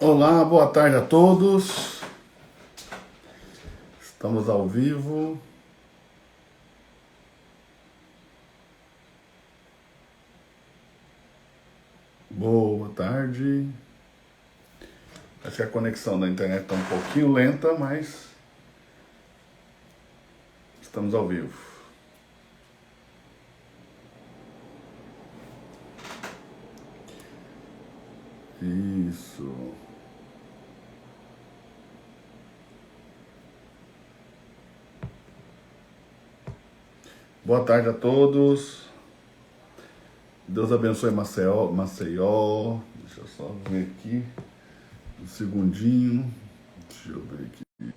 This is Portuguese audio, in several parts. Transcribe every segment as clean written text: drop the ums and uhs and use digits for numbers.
Olá, boa tarde a todos. Estamos ao vivo. Boa tarde. Acho que a conexão da internet está um pouquinho lenta, mas estamos ao vivo. Isso. Boa tarde a todos. Deus abençoe Maceió. Maceió. Deixa eu só ver aqui. Um segundinho. Deixa eu ver aqui.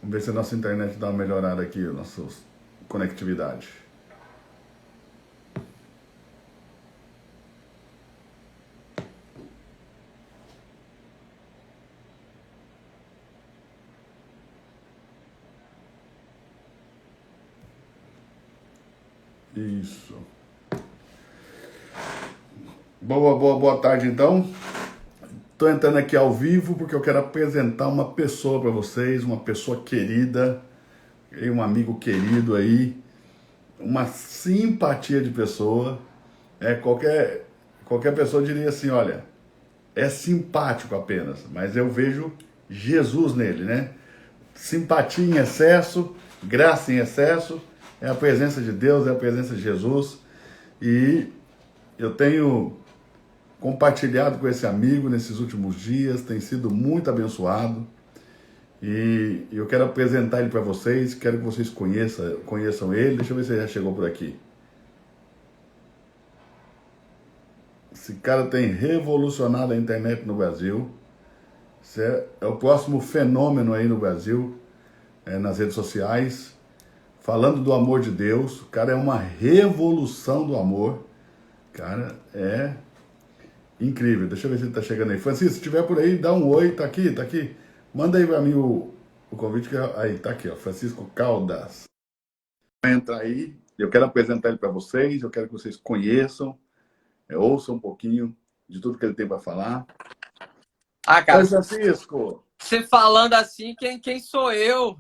Vamos ver se a nossa internet dá uma melhorada aqui, a nossa conectividade. Isso. Boa tarde, então. Estou entrando aqui ao vivo porque eu quero apresentar uma pessoa para vocês, uma pessoa querida, um amigo querido aí, uma simpatia de pessoa. Qualquer pessoa diria assim, olha, é simpático apenas, mas eu vejo Jesus nele, né? Simpatia em excesso, graça em excesso, é a presença de Deus, é a presença de Jesus. E eu tenho compartilhado com esse amigo nesses últimos dias, tem sido muito abençoado. E eu quero apresentar ele para vocês, quero que vocês conheçam ele. Deixa eu ver se ele já chegou por aqui. Esse cara tem revolucionado a internet no Brasil. Esse é o próximo fenômeno aí no Brasil, nas redes sociais, falando do amor de Deus. O cara é uma revolução do amor. Cara, é incrível. Deixa eu ver se ele tá chegando aí. Francisco, se estiver por aí, dá um oi. Tá aqui, tá aqui. Manda aí para mim o convite. Aí, tá aqui, ó. Francisco Caldas. Entra aí. Eu quero apresentar ele para vocês. Eu quero que vocês conheçam, ouçam um pouquinho de tudo que ele tem para falar. Ah, cara, Oi, Francisco. você falando assim, quem sou eu?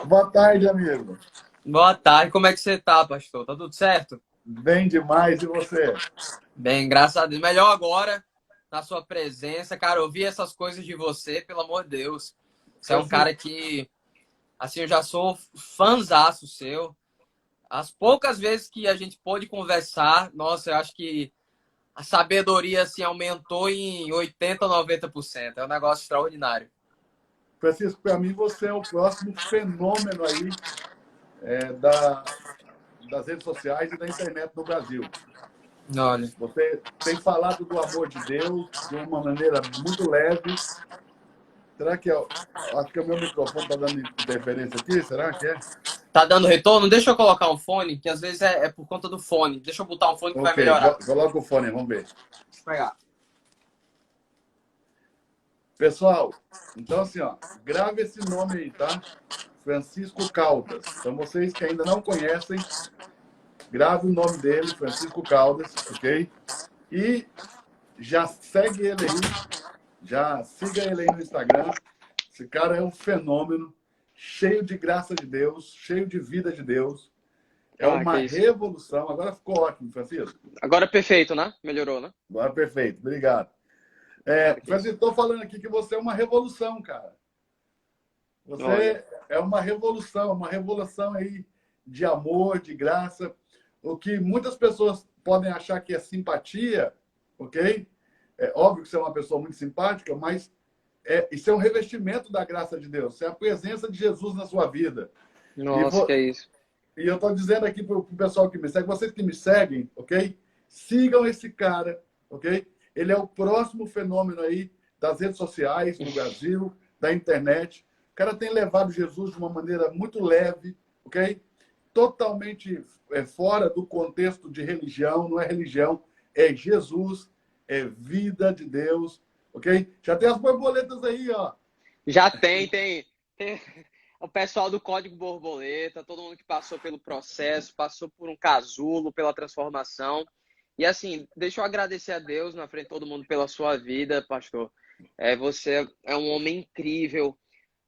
Boa tarde, amigo. Boa tarde, como é que você tá, pastor? Tá tudo certo? Bem demais. E você? Bem, graças a Deus. Melhor agora, na sua presença. Cara, ouvir essas coisas de você, pelo amor de Deus. Você é um Francisco, cara que, assim, eu já sou fãzaço seu. As poucas vezes que a gente pôde conversar, nossa, eu acho que a sabedoria, assim, aumentou em 80, 90%. É um negócio extraordinário. Francisco, para mim você é o próximo fenômeno aí é, da, das redes sociais e da internet no Brasil. Olha. Você tem falado do amor de Deus de uma maneira muito leve. Será que acho que o meu microfone está dando interferência aqui? Será que é? Tá dando retorno? Deixa eu colocar um fone, que às vezes é por conta do fone. Deixa eu botar um fone que vai Ok, melhorar. coloca o fone, vamos ver. Deixa eu pegar. Pessoal, então assim, ó, grave esse nome aí, tá? Francisco Caldas. Então vocês que ainda não conhecem, grave o nome dele, Francisco Caldas, ok? E já segue ele aí, já siga ele aí no Instagram. Esse cara é um fenômeno, cheio de graça de Deus, cheio de vida de Deus. É Ah, que uma isso. revolução. Agora ficou ótimo, Francisco. Agora é perfeito, né? Melhorou, né? Agora perfeito, obrigado. Ah, que isso. Francisco, estou falando aqui que você é uma revolução, cara. Olha. Você é uma revolução aí de amor, de graça. O que muitas pessoas podem achar que é simpatia, ok? É óbvio que você é uma pessoa muito simpática, mas isso é um revestimento da graça de Deus. Isso é a presença de Jesus na sua vida. E, Nossa, que é isso. e eu estou dizendo aqui para o pessoal que me segue, vocês que me seguem, ok? Sigam esse cara, ok? Ele é o próximo fenômeno aí das redes sociais no Brasil, da internet. O cara tem levado Jesus de uma maneira muito leve, ok? Totalmente fora do contexto de religião, não é religião, é Jesus, é vida de Deus, ok? Já tem as borboletas aí, ó. Já tem o pessoal do Código Borboleta, todo mundo que passou pelo processo, passou por um casulo, pela transformação. E assim, deixa eu agradecer a Deus na frente de todo mundo pela sua vida, pastor. Você é um homem incrível.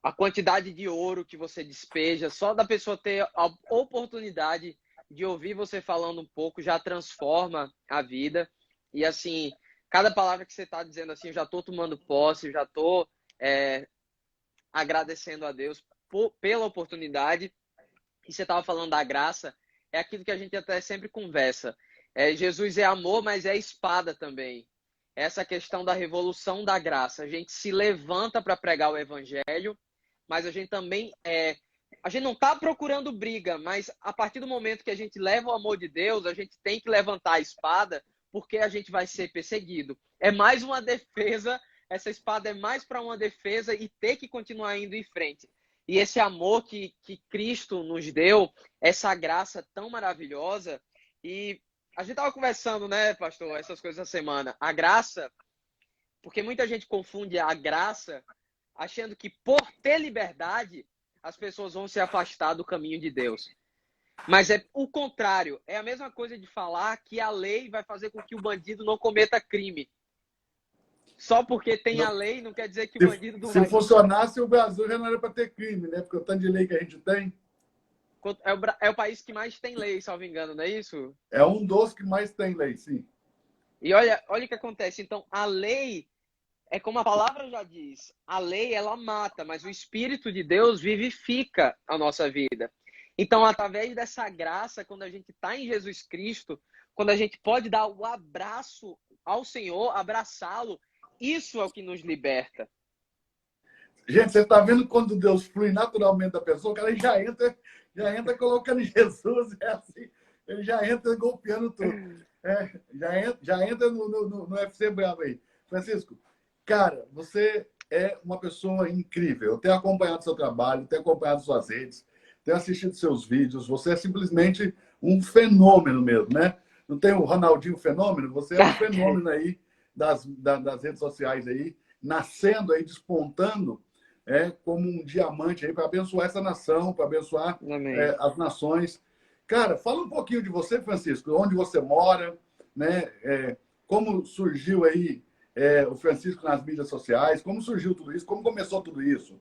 A quantidade de ouro que você despeja, só da pessoa ter a oportunidade de ouvir você falando um pouco, já transforma a vida. E assim, cada palavra que você está dizendo assim, eu já estou tomando posse, já estou agradecendo a Deus pela oportunidade. E você estava falando da graça, é aquilo que a gente até sempre conversa. Jesus é amor, mas é espada também. Essa questão da revolução da graça. A gente se levanta para pregar o evangelho, mas a gente também a gente não está procurando briga, mas a partir do momento que a gente leva o amor de Deus, a gente tem que levantar a espada, porque a gente vai ser perseguido. É mais uma defesa, essa espada é mais para uma defesa e ter que continuar indo em frente. E esse amor que Cristo nos deu, essa graça tão maravilhosa. E a gente estava conversando, né, pastor, essas coisas essa semana. A graça, porque muita gente confunde a graça achando que por ter liberdade, as pessoas vão se afastar do caminho de Deus. Mas é o contrário. É a mesma coisa de falar que a lei vai fazer com que o bandido não cometa crime. Só porque tem a lei não quer dizer que o bandido não Se vai... funcionasse, o Brasil já não era para ter crime, né? Porque o tanto de lei que a gente tem É o país que mais tem lei, salvo engano, não é isso? é um dos que mais tem lei, sim. E olha o que acontece. Então, a lei é como a palavra já diz, a lei ela mata, mas o Espírito de Deus vivifica a nossa vida. Então, através dessa graça, quando a gente está em Jesus Cristo, quando a gente pode dar o abraço ao Senhor, abraçá-lo, isso é o que nos liberta. Gente, você está vendo quando Deus flui naturalmente da pessoa, o cara já entra colocando Jesus, é assim, ele já entra golpeando tudo. Já entra no UFC bravo aí. Francisco, cara, você é uma pessoa incrível. Eu tenho acompanhado seu trabalho, tenho acompanhado suas redes, tenho assistido seus vídeos. Você é simplesmente um fenômeno mesmo, né? Não tem o Ronaldinho Fenômeno? Você é um fenômeno aí das redes sociais aí, nascendo aí, despontando como um diamante aí para abençoar essa nação, para abençoar as nações. Cara, fala um pouquinho de você, Francisco, onde você mora, né? Como surgiu aí o Francisco nas mídias sociais, como surgiu tudo isso, como começou tudo isso.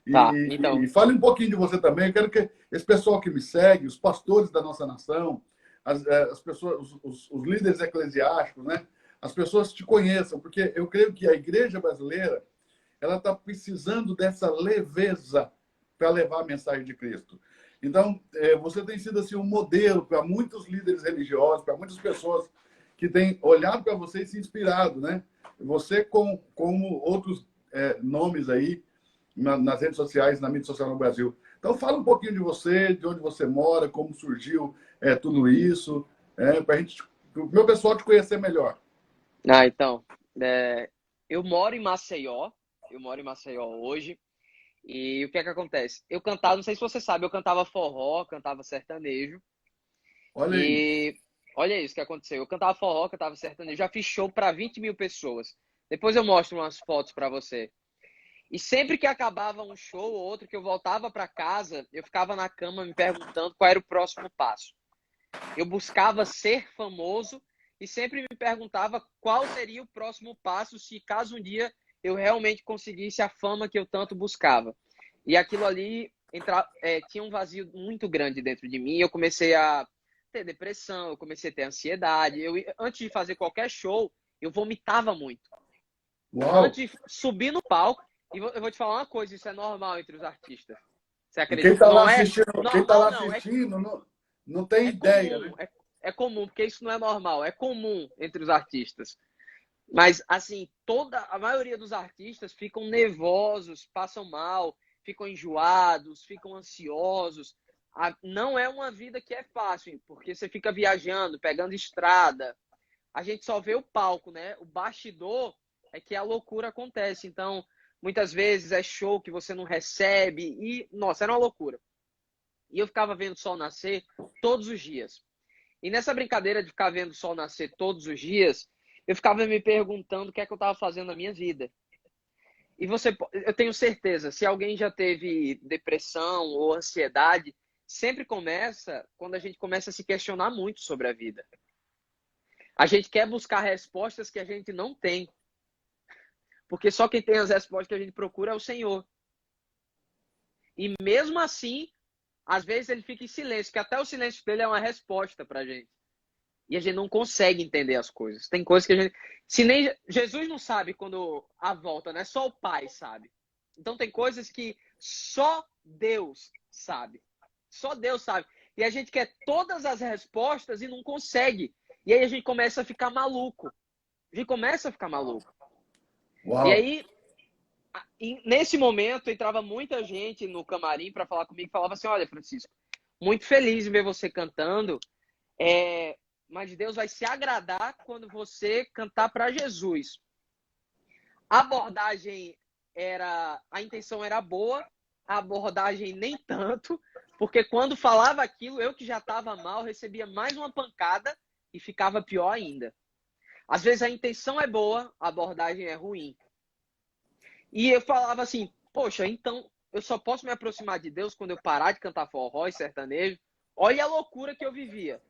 Então. E fale um pouquinho de você também. Eu quero que esse pessoal que me segue, os pastores da nossa nação, as pessoas, os líderes eclesiásticos, né? As pessoas te conheçam, porque eu creio que a igreja brasileira ela está precisando dessa leveza para levar a mensagem de Cristo. Então, você tem sido assim um modelo para muitos líderes religiosos, para muitas pessoas que têm olhado para você e se inspirado, né? Você, como outros nomes aí nas redes sociais, na mídia social no Brasil. Então, fala um pouquinho de você, de onde você mora, como surgiu tudo isso, para o meu pessoal te conhecer melhor. Então, eu moro em Maceió. Eu moro em Maceió hoje. E o que é que acontece? Eu cantava, não sei se você sabe, eu cantava forró, cantava sertanejo. Olha aí. E olha isso que aconteceu. Eu cantava forró, cantava sertanejo. Já fiz show para 20 mil pessoas. Depois eu mostro umas fotos para você. E sempre que acabava um show ou outro, que eu voltava para casa, eu ficava na cama me perguntando qual era o próximo passo. Eu buscava ser famoso e sempre me perguntava qual seria o próximo passo se caso um dia eu realmente conseguisse a fama que eu tanto buscava. E aquilo ali tinha um vazio muito grande dentro de mim. Eu comecei a ter depressão, eu comecei a ter ansiedade. Antes de fazer qualquer show, eu vomitava muito. Uau. Antes de subir no palco, e eu vou te falar uma coisa, isso é normal entre os artistas. Você E quem acredita? está lá Não é assistindo, normal, não. Não tem ideia, Comum, né? é comum, porque isso não é normal, é comum entre os artistas. Mas, assim, a maioria dos artistas ficam nervosos, passam mal, ficam enjoados, ficam ansiosos. Não é uma vida que é fácil, porque você fica viajando, pegando estrada. A gente só vê o palco, né? O bastidor é que a loucura acontece. Então, muitas vezes é show que você não recebe e, nossa, era uma loucura. E eu ficava vendo o sol nascer todos os dias. E nessa brincadeira de ficar vendo o sol nascer todos os dias, eu ficava me perguntando o que é que eu estava fazendo na minha vida. E eu tenho certeza, se alguém já teve depressão ou ansiedade, sempre começa quando a gente começa a se questionar muito sobre a vida. A gente quer buscar respostas que a gente não tem. Porque só quem tem as respostas que a gente procura é o Senhor. E mesmo assim, às vezes ele fica em silêncio, que até o silêncio dele é uma resposta pra gente. E a gente não consegue entender as coisas. Tem coisas que a gente... Se nem Jesus não sabe quando a volta, né? Só o Pai sabe. Então tem coisas que só Deus sabe. Só Deus sabe. E a gente quer todas as respostas e não consegue. E aí a gente começa a ficar maluco. A gente começa a ficar maluco. Uau. E aí, nesse momento, entrava muita gente no camarim para falar comigo e falava assim, olha, Francisco, muito feliz em ver você cantando, mas Deus vai se agradar quando você cantar para Jesus. A abordagem a intenção era boa, a abordagem nem tanto, porque quando falava aquilo, eu que já estava mal, recebia mais uma pancada e ficava pior ainda. Às vezes a intenção é boa, a abordagem é ruim. E eu falava assim, poxa, então eu só posso me aproximar de Deus quando eu parar de cantar forró e sertanejo. Olha a loucura que eu vivia.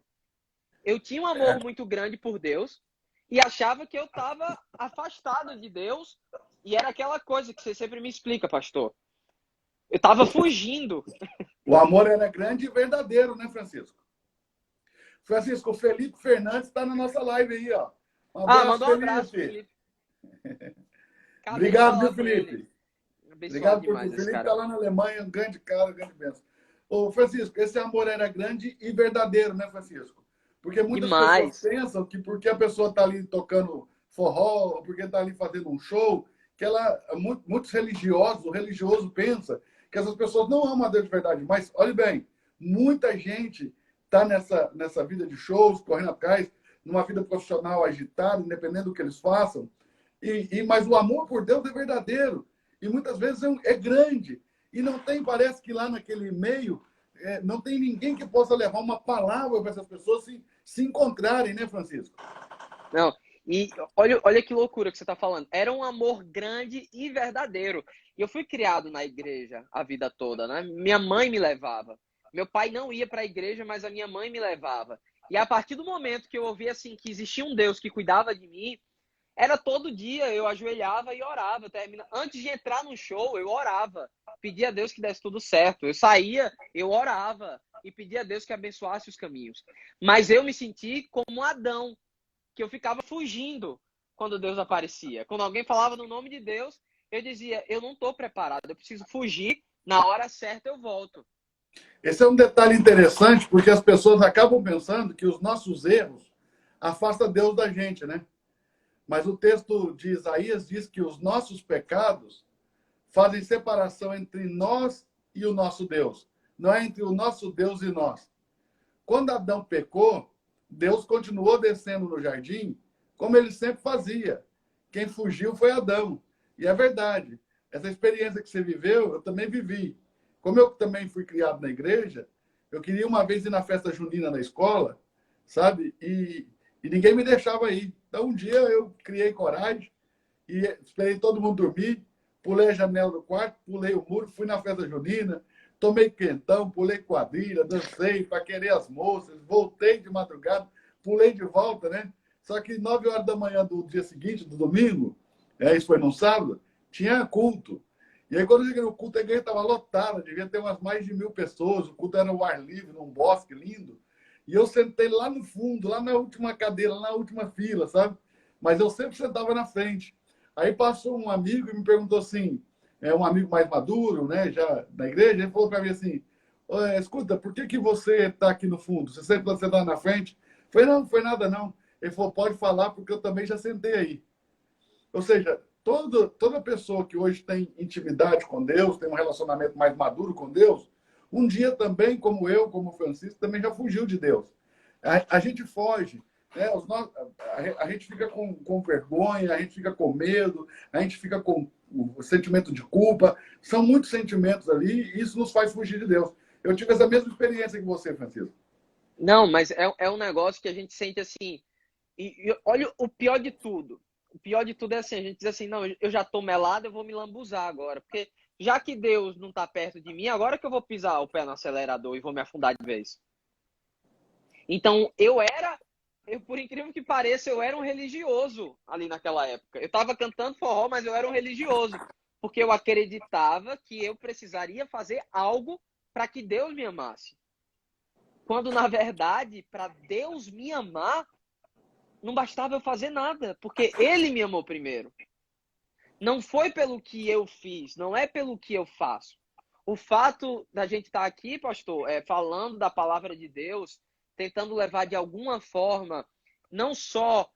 Eu tinha um amor muito grande por Deus e achava que eu estava afastado de Deus. E era aquela coisa que você sempre me explica, pastor. Eu estava fugindo. O amor era grande e verdadeiro, né, Francisco? Francisco, o Felipe Fernandes está na nossa live aí, ó. Um abraço, Manda um abraço, Felipe. Felipe. Obrigado, viu, Felipe? Abençoado Obrigado por demais o esse Felipe cara. está lá na Alemanha, um grande cara, um grande bênção. Ô, Francisco, esse amor era grande e verdadeiro, né, Francisco? Porque muitas pessoas Demais. pensam que porque a pessoa está ali tocando forró, ou porque está ali fazendo um show, que ela, muitos religiosos, o religioso pensa que essas pessoas não amam a Deus de verdade. Mas, olhe bem, muita gente está nessa vida de shows, correndo atrás, numa vida profissional agitada, independente do que eles façam, mas o amor por Deus é verdadeiro. E muitas vezes é grande. E não tem, parece que lá naquele meio, não tem ninguém que possa levar uma palavra para essas pessoas se encontrarem, né, Francisco? Não. E olha que loucura que você está falando. Era um amor grande e verdadeiro. E eu fui criado na igreja a vida toda, né? Minha mãe me levava. Meu pai não ia para a igreja, mas a minha mãe me levava. E a partir do momento que eu ouvi assim que existia um Deus que cuidava de mim, era todo dia eu ajoelhava e orava. Antes de entrar no show, eu orava. Pedia a Deus que desse tudo certo. Eu saía, eu orava e pedia a Deus que abençoasse os caminhos. Mas eu me senti como Adão, que eu ficava fugindo quando Deus aparecia. Quando alguém falava no nome de Deus, eu dizia, eu não estou preparado, eu preciso fugir, na hora certa eu volto. Esse é um detalhe interessante, porque as pessoas acabam pensando que os nossos erros afastam Deus da gente, né? Mas o texto de Isaías diz que os nossos pecados fazem separação entre nós e o nosso Deus. Não é entre o nosso Deus e nós. Quando Adão pecou, Deus continuou descendo no jardim, como ele sempre fazia. Quem fugiu foi Adão. E é verdade. Essa experiência que você viveu, eu também vivi. Como eu também fui criado na igreja, eu queria uma vez ir na festa junina na escola, sabe? E ninguém me deixava ir. Então, um dia eu criei coragem e esperei todo mundo dormir, pulei a janela do quarto, pulei o muro, fui na festa junina, tomei quentão, pulei quadrilha, dancei, paquerei as moças, voltei de madrugada, pulei de volta, né? Só que 9 horas da manhã do dia seguinte, do domingo, isso foi num sábado, tinha culto. E aí, quando eu cheguei no culto, a igreja estava lotada, devia ter umas mais de 1.000 pessoas, o culto era no ar livre, num bosque lindo. E eu sentei lá no fundo, lá na última cadeira, lá na última fila, sabe? Mas eu sempre sentava na frente. Aí passou um amigo e me perguntou assim, um amigo mais maduro, né, já na igreja, ele falou para mim assim, escuta, por que você está aqui no fundo? Você sempre sentava na frente? Eu falei, não foi nada não. Ele falou, pode falar, porque eu também já sentei aí. Ou seja, toda pessoa que hoje tem intimidade com Deus, tem um relacionamento mais maduro com Deus, um dia também, como eu, como Francisco, também já fugiu de Deus. A gente foge, né? A gente fica com vergonha, a gente fica com medo, a gente fica com o sentimento de culpa. São muitos sentimentos ali e isso nos faz fugir de Deus. Eu tive essa mesma experiência que você, Francisco. Não, mas é um negócio que a gente sente assim. E olha o pior de tudo. O pior de tudo é assim, a gente diz assim, não, eu já tô melado, eu vou me lambuzar agora. Porque já que Deus não tá perto de mim, agora que eu vou pisar o pé no acelerador e vou me afundar de vez. Então, eu era por incrível que pareça, eu era um religioso ali naquela época. Eu estava cantando forró, mas eu era um religioso. Porque eu acreditava que eu precisaria fazer algo para que Deus me amasse. Quando, na verdade, para Deus me amar, não bastava eu fazer nada, porque Ele me amou primeiro. Não foi pelo que eu fiz, não é pelo que eu faço. O fato da gente estar aqui, pastor, falando da palavra de Deus, tentando levar de alguma forma, não só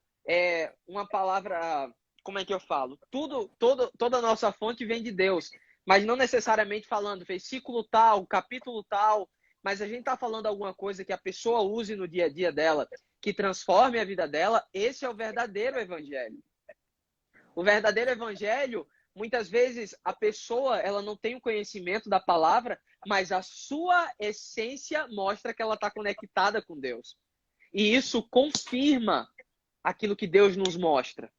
uma palavra, como é que eu falo? Toda a nossa fonte vem de Deus, mas não necessariamente falando versículo tal, capítulo tal, mas a gente está falando alguma coisa que a pessoa use no dia a dia dela, que transforme a vida dela. Esse é o verdadeiro evangelho. O verdadeiro evangelho, muitas vezes a pessoa ela não tem o conhecimento da palavra, mas a sua essência mostra que ela está conectada com Deus. E isso confirma aquilo que Deus nos mostra.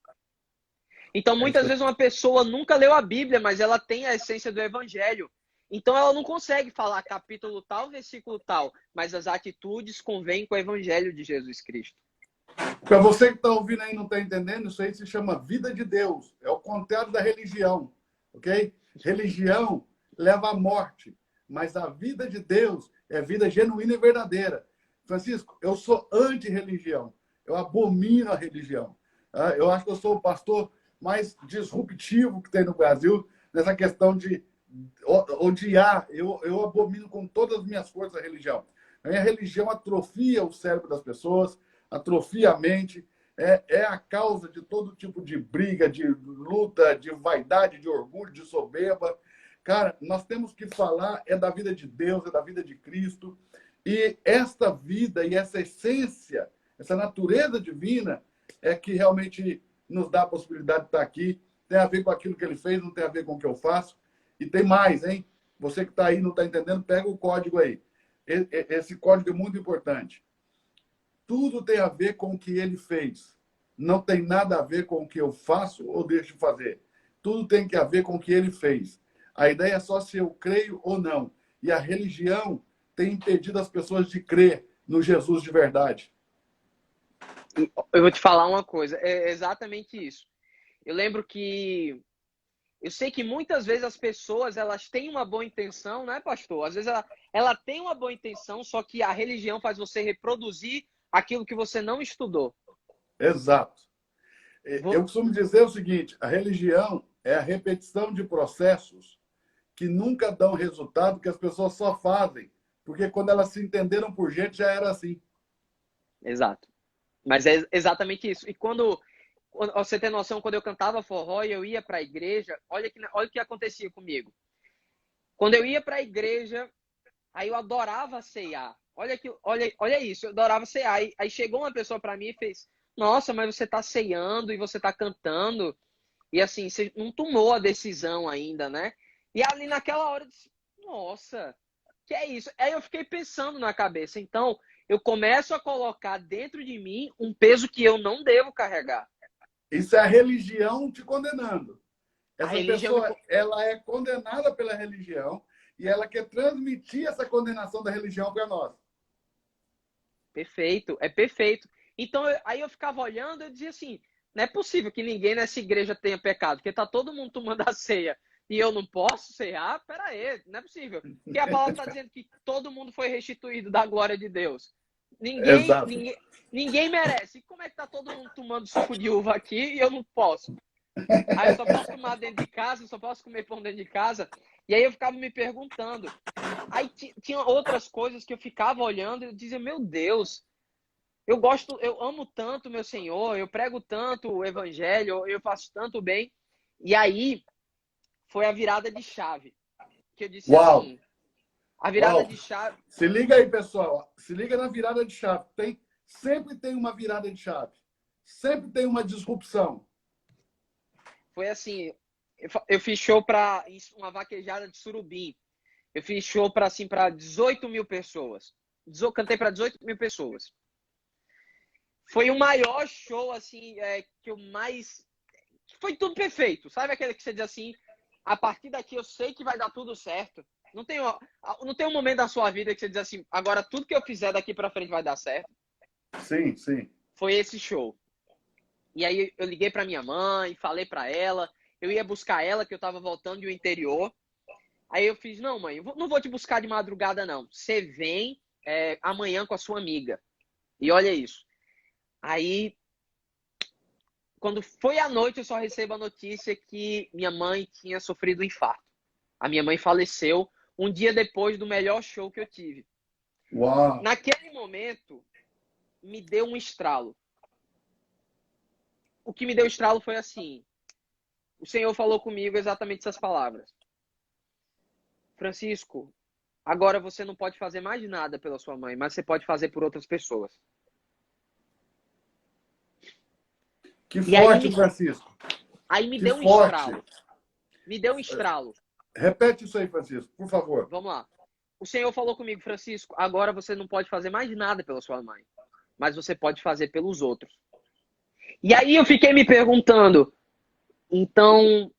Então, É isso muitas vezes uma pessoa nunca leu a Bíblia, mas ela tem a essência do evangelho. Então, ela não consegue falar capítulo tal, versículo tal, mas as atitudes convêm com o evangelho de Jesus Cristo. Para você que está ouvindo aí e não está entendendo, isso aí se chama vida de Deus. É o contrário da religião, ok? Religião leva à morte, mas a vida de Deus é vida genuína e verdadeira. Francisco, eu sou anti-religião. Eu abomino a religião. Eu acho que eu sou o pastor mais disruptivo que tem no Brasil nessa questão de odiar. Eu abomino com todas as minhas forças a religião. A religião atrofia o cérebro das pessoas, atrofia a mente, é a causa de todo tipo de briga, de luta, de vaidade, de orgulho, de soberba. Cara, nós temos que falar da vida de Deus, da vida de Cristo. E esta vida e essa essência, essa natureza divina é que realmente nos dá a possibilidade de estar aqui. Tem a ver com aquilo que ele fez, não tem a ver com o que eu faço. E tem mais, hein? Você que está aí não está entendendo, pega o código aí. Esse código é muito importante. Tudo tem a ver com o que ele fez. Não tem nada a ver com o que eu faço ou deixo de fazer. Tudo tem que a ver com o que ele fez. A ideia é só se eu creio ou não. E a religião tem impedido as pessoas de crer no Jesus de verdade. Eu vou te falar uma coisa, é exatamente isso. Eu lembro que eu sei que muitas vezes as pessoas elas têm uma boa intenção, né, pastor? Às vezes ela tem uma boa intenção, só que a religião faz você reproduzir aquilo que você não estudou. Exato. Eu Vou... costumo dizer o seguinte: a religião é a repetição de processos que nunca dão resultado, que as pessoas só fazem, porque quando elas se entenderam por gente já era assim. Exato. Mas é exatamente isso. E quando você tem noção, quando eu cantava forró e eu ia para a igreja, olha o que acontecia comigo. Quando eu ia para a igreja, aí eu adorava ceiar. Olha isso, eu adorava ceiar. Aí chegou uma pessoa para mim e fez: Nossa, mas você tá ceando e você tá cantando. E assim, você não tomou a decisão ainda, né? E ali naquela hora eu disse: Nossa, que é isso? Aí eu fiquei pensando na cabeça. Então, eu começo a colocar dentro de mim um peso que eu não devo carregar. Isso é a religião te condenando. A Essa religião me. pessoa, ela é condenada pela religião e ela quer transmitir essa condenação da religião para nós. Perfeito, é perfeito. Então, aí eu ficava olhando e dizia assim: não é possível que ninguém nessa igreja tenha pecado, porque tá todo mundo tomando a ceia e eu não posso cear? Pera aí, não é possível. Porque a palavra está dizendo que todo mundo foi restituído da glória de Deus. Ninguém, Exato. ninguém, ninguém merece. E como é que tá todo mundo tomando suco de uva aqui e eu não posso? Aí eu só posso tomar dentro de casa, eu só posso comer pão dentro de casa. E aí eu ficava me perguntando. Aí tinha outras coisas que eu ficava olhando e eu dizia: meu Deus, eu amo tanto meu Senhor, eu prego tanto o evangelho, eu faço tanto bem. E aí foi a virada de chave, que eu disse Uau! assim, a virada Uau! de chave Se liga aí, pessoal. Se liga na virada de chave. Sempre tem uma virada de chave. Sempre tem uma disrupção. foi assim, eu fiz show para uma vaquejada de Surubim. Eu fiz show para assim, para 18 mil pessoas. Cantei para 18 mil pessoas. Foi o maior show, assim, que eu mais... Foi tudo perfeito. Sabe aquele que você diz assim, a partir daqui eu sei que vai dar tudo certo. Não tem um momento da sua vida que você diz assim, agora tudo que eu fizer daqui para frente vai dar certo. Sim, sim. foi esse show. E aí eu liguei para minha mãe, falei para ela, eu ia buscar ela, que eu tava voltando do interior. Aí eu fiz, não, mãe, não vou te buscar de madrugada, não. Você vem amanhã com a sua amiga. E olha isso. Aí, quando foi à noite, eu só recebo a notícia que minha mãe tinha sofrido um infarto. A minha mãe faleceu um dia depois do melhor show que eu tive. Uau! Naquele momento, me deu um estralo. O que me deu estralo foi assim. O Senhor falou comigo exatamente essas palavras. Francisco, agora você não pode fazer mais nada pela sua mãe, mas você pode fazer por outras pessoas. Que E aí, forte, Francisco. aí me Que deu um forte. estralo. Me deu um estralo. Repete isso aí, Francisco, por favor. Vamos lá. O Senhor falou comigo, Francisco, agora você não pode fazer mais nada pela sua mãe, mas você pode fazer pelos outros. E aí eu fiquei me perguntando, então,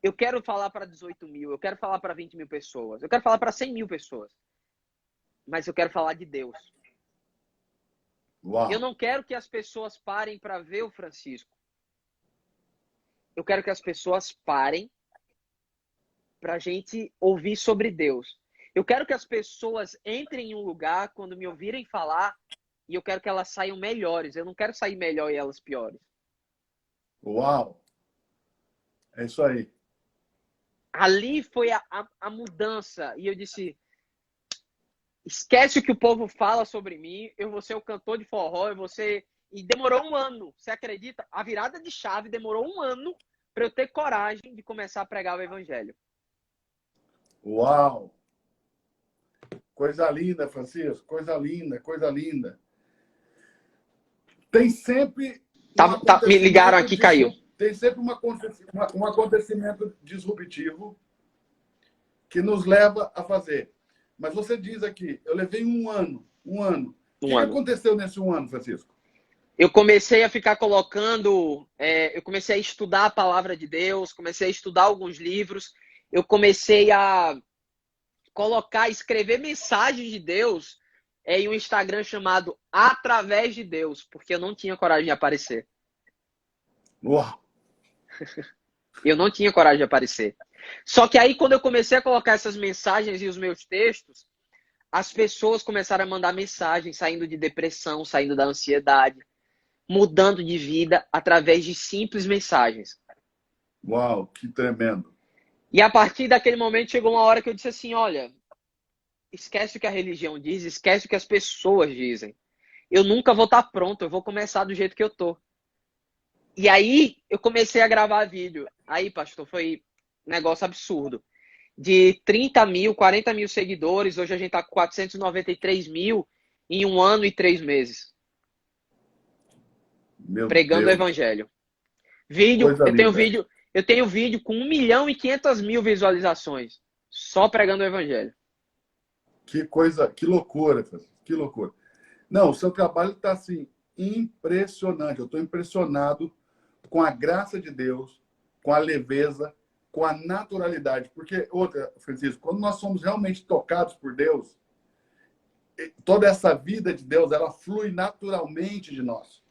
eu quero falar para 18 mil, eu quero falar para 20 mil pessoas, eu quero falar para 100 mil pessoas, mas eu quero falar de Deus. Uau. Eu não quero que as pessoas parem para ver o Francisco. Eu quero que as pessoas parem para a gente ouvir sobre Deus. Eu quero que as pessoas entrem em um lugar quando me ouvirem falar e eu quero que elas saiam melhores. Eu não quero sair melhor e elas piores. Uau. É isso aí. Ali foi a mudança. E eu disse, esquece o que o povo fala sobre mim, eu vou ser o cantor de forró, eu vou ser... E demorou um ano, você acredita? A virada de chave demorou um ano para eu ter coragem de começar a pregar o evangelho. Uau. Coisa linda, Francisco. Coisa linda, coisa linda. Tem sempre Me ligaram aqui, caiu. Tem sempre um acontecimento disruptivo que nos leva a fazer. Mas você diz aqui, eu levei um ano. O que aconteceu nesse um ano, Francisco? Eu comecei a ficar colocando, eu comecei a estudar a palavra de Deus, comecei a estudar alguns livros, eu comecei a escrever mensagens de Deus em um Instagram chamado Através de Deus, porque eu não tinha coragem de aparecer. Uau! Eu não tinha coragem de aparecer. Só que aí, quando eu comecei a colocar essas mensagens e os meus textos, as pessoas começaram a mandar mensagens saindo de depressão, saindo da ansiedade, mudando de vida através de simples mensagens. Uau, que tremendo. E a partir daquele momento chegou uma hora que eu disse assim, olha, esquece o que a religião diz, esquece o que as pessoas dizem. Eu nunca vou estar pronto, eu vou começar do jeito que eu tô. E aí eu comecei a gravar vídeo. Aí, pastor, foi um negócio absurdo. De 30 mil, 40 mil seguidores, hoje a gente tá com 493 mil em 1 ano e 3 meses. Meu pregando Deus. o evangelho. Eu tenho vídeo com 1 milhão e 500 mil visualizações. Só pregando o evangelho. Que coisa, que loucura, Francisco, que loucura. Não, o seu trabalho está assim, impressionante. Eu estou impressionado com a graça de Deus, com a leveza, com a naturalidade. Porque, outra, Francisco, quando nós somos realmente tocados por Deus, toda essa vida de Deus, ela flui naturalmente de nós.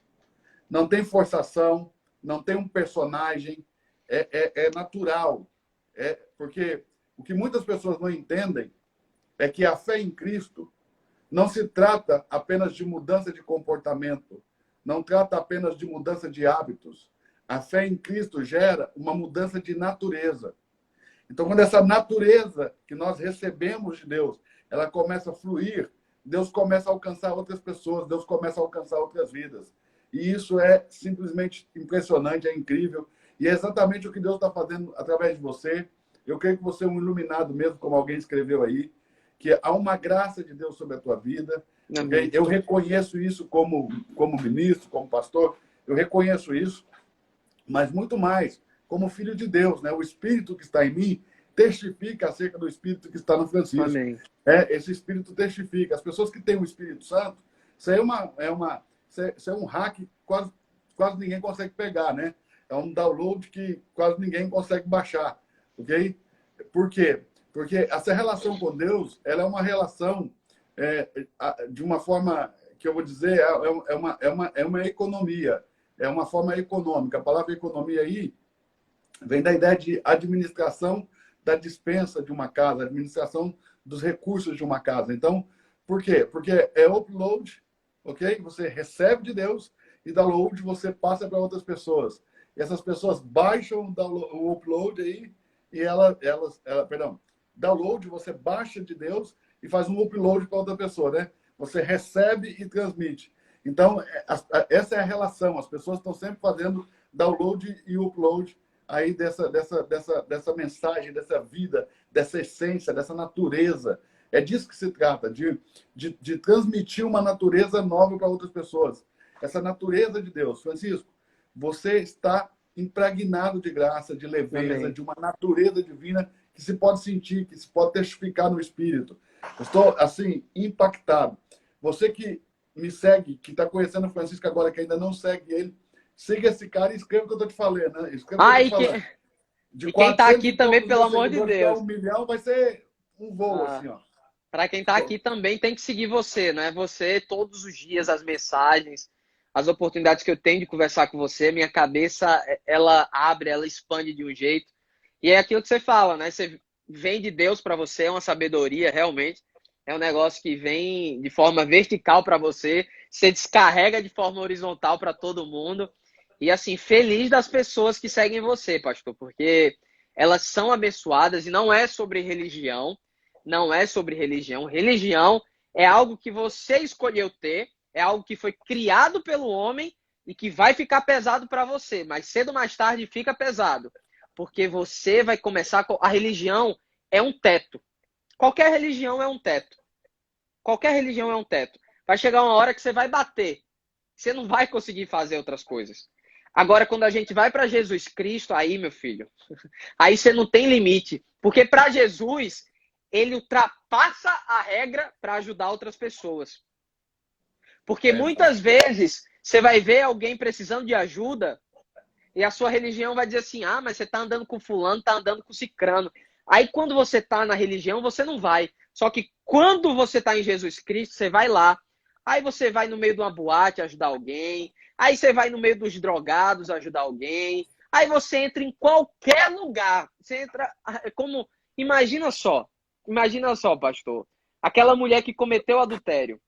Não tem forçação, não tem um personagem, é natural. Porque o que muitas pessoas não entendem é que a fé em Cristo não se trata apenas de mudança de comportamento, não trata apenas de mudança de hábitos. A fé em Cristo gera uma mudança de natureza. Então, quando essa natureza que nós recebemos de Deus, ela começa a fluir, Deus começa a alcançar outras pessoas, Deus começa a alcançar outras vidas. E isso é simplesmente impressionante, é incrível. E é exatamente o que Deus está fazendo através de você. Eu creio que você é um iluminado mesmo, como alguém escreveu aí, que há uma graça de Deus sobre a tua vida. Okay? Eu reconheço isso como ministro, como pastor, eu reconheço isso, mas muito mais, como filho de Deus, né? O Espírito que está em mim testifica acerca do Espírito que está no Francisco. Amém. Esse Espírito testifica. As pessoas que têm o Espírito Santo, isso aí isso é um hack que quase ninguém consegue pegar, né? É um download que quase ninguém consegue baixar, ok? Por quê? Porque essa relação com Deus, ela é uma relação de uma forma que eu vou dizer é uma economia, é uma forma econômica. A palavra economia aí vem da ideia de administração da despensa de uma casa, administração dos recursos de uma casa. Então, por quê? Porque é upload, ok? Você recebe de Deus e download você passa para outras pessoas. E essas pessoas baixam o upload aí e perdão, download você baixa de Deus e faz um upload para outra pessoa, né? Você recebe e transmite. Então, essa é a relação. As pessoas estão sempre fazendo download e upload aí dessa mensagem, dessa vida, dessa essência, dessa natureza. É disso que se trata, de transmitir uma natureza nova para outras pessoas. Essa natureza de Deus. Francisco, você está impregnado de graça, de leveza, Amém. de uma natureza divina que se pode sentir, que se pode testificar no Espírito. Eu estou, assim, impactado. Você que me segue, que está conhecendo o Francisco agora, que ainda não segue ele, siga esse cara e escreva o que eu estou te falando, né? Escreva o que eu estou te falando. De E quem está 400 aqui e também, poucos pelo mil amor de seguidores para Deus. 1 milhão, vai ser um voo, assim, ó. Para quem está aqui também tem que seguir você, não é? Você, todos os dias, as mensagens, as oportunidades que eu tenho de conversar com você, minha cabeça, ela abre, ela expande de um jeito. E é aquilo que você fala, né? Você vem de Deus para você, é uma sabedoria, realmente. É um negócio que vem de forma vertical para você, você descarrega de forma horizontal para todo mundo. E assim, feliz das pessoas que seguem você, pastor, porque elas são abençoadas e não é sobre religião, não é sobre religião. Religião é algo que você escolheu ter, é algo que foi criado pelo homem e que vai ficar pesado para você, mas cedo ou mais tarde fica pesado, porque você vai começar... A religião é um teto. Qualquer religião é um teto. Qualquer religião é um teto. Vai chegar uma hora que você vai bater. Você não vai conseguir fazer outras coisas. Agora, quando a gente vai para Jesus Cristo, aí, meu filho, aí você não tem limite. Porque para Jesus, ele ultrapassa a regra para ajudar outras pessoas. Porque muitas vezes você vai ver alguém precisando de ajuda e a sua religião vai dizer assim, ah, mas você está andando com fulano, está andando com cicrano. Aí quando você está na religião, você não vai. Só que quando você está em Jesus Cristo, você vai lá. Aí você vai no meio de uma boate ajudar alguém. Aí você vai no meio dos drogados ajudar alguém. Aí você entra em qualquer lugar. Você entra como... Imagina só, pastor. Aquela mulher que cometeu adultério.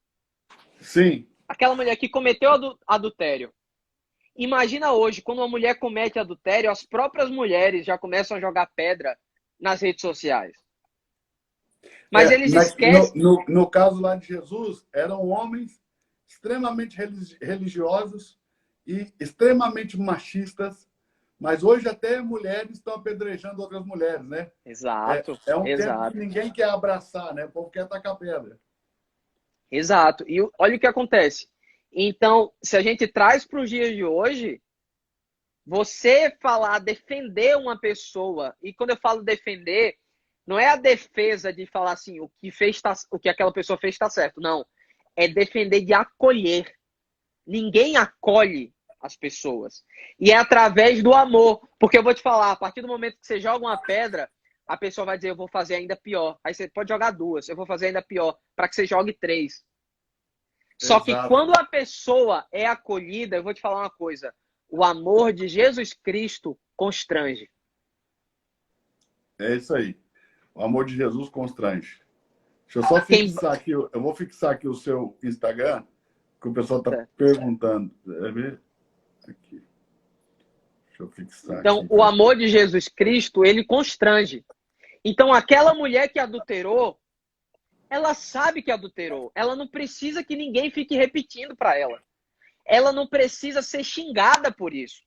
Sim. Aquela mulher que cometeu adultério. Imagina hoje, quando uma mulher comete adultério, as próprias mulheres já começam a jogar pedra nas redes sociais. Mas eles esquecem... No caso lá de Jesus, eram homens extremamente religiosos e extremamente machistas, mas hoje até mulheres estão apedrejando outras mulheres, né? Exato, é um exato. tempo que ninguém quer abraçar, né? O povo quer atacar pedra. Exato. E olha o que acontece. Então, se a gente traz para os dias de hoje, você falar, defender uma pessoa, e quando eu falo defender, não é a defesa de falar assim, o que aquela pessoa fez está certo. Não. É defender de acolher. Ninguém acolhe as pessoas. E é através do amor. Porque eu vou te falar, a partir do momento que você joga uma pedra, a pessoa vai dizer, eu vou fazer ainda pior. Aí você pode jogar 2, eu vou fazer ainda pior, para que você jogue 3. Só que quando a pessoa é acolhida, eu vou te falar uma coisa, o amor de Jesus Cristo constrange. É isso aí. O amor de Jesus constrange. Deixa eu só fixar aqui, eu vou fixar aqui o seu Instagram, que o pessoal está perguntando. Aqui. Deixa eu fixar então, aqui. o amor de Jesus Cristo, ele constrange. Então, aquela mulher que adulterou, ela sabe que adulterou. Ela não precisa que ninguém fique repetindo para ela. Ela não precisa ser xingada por isso.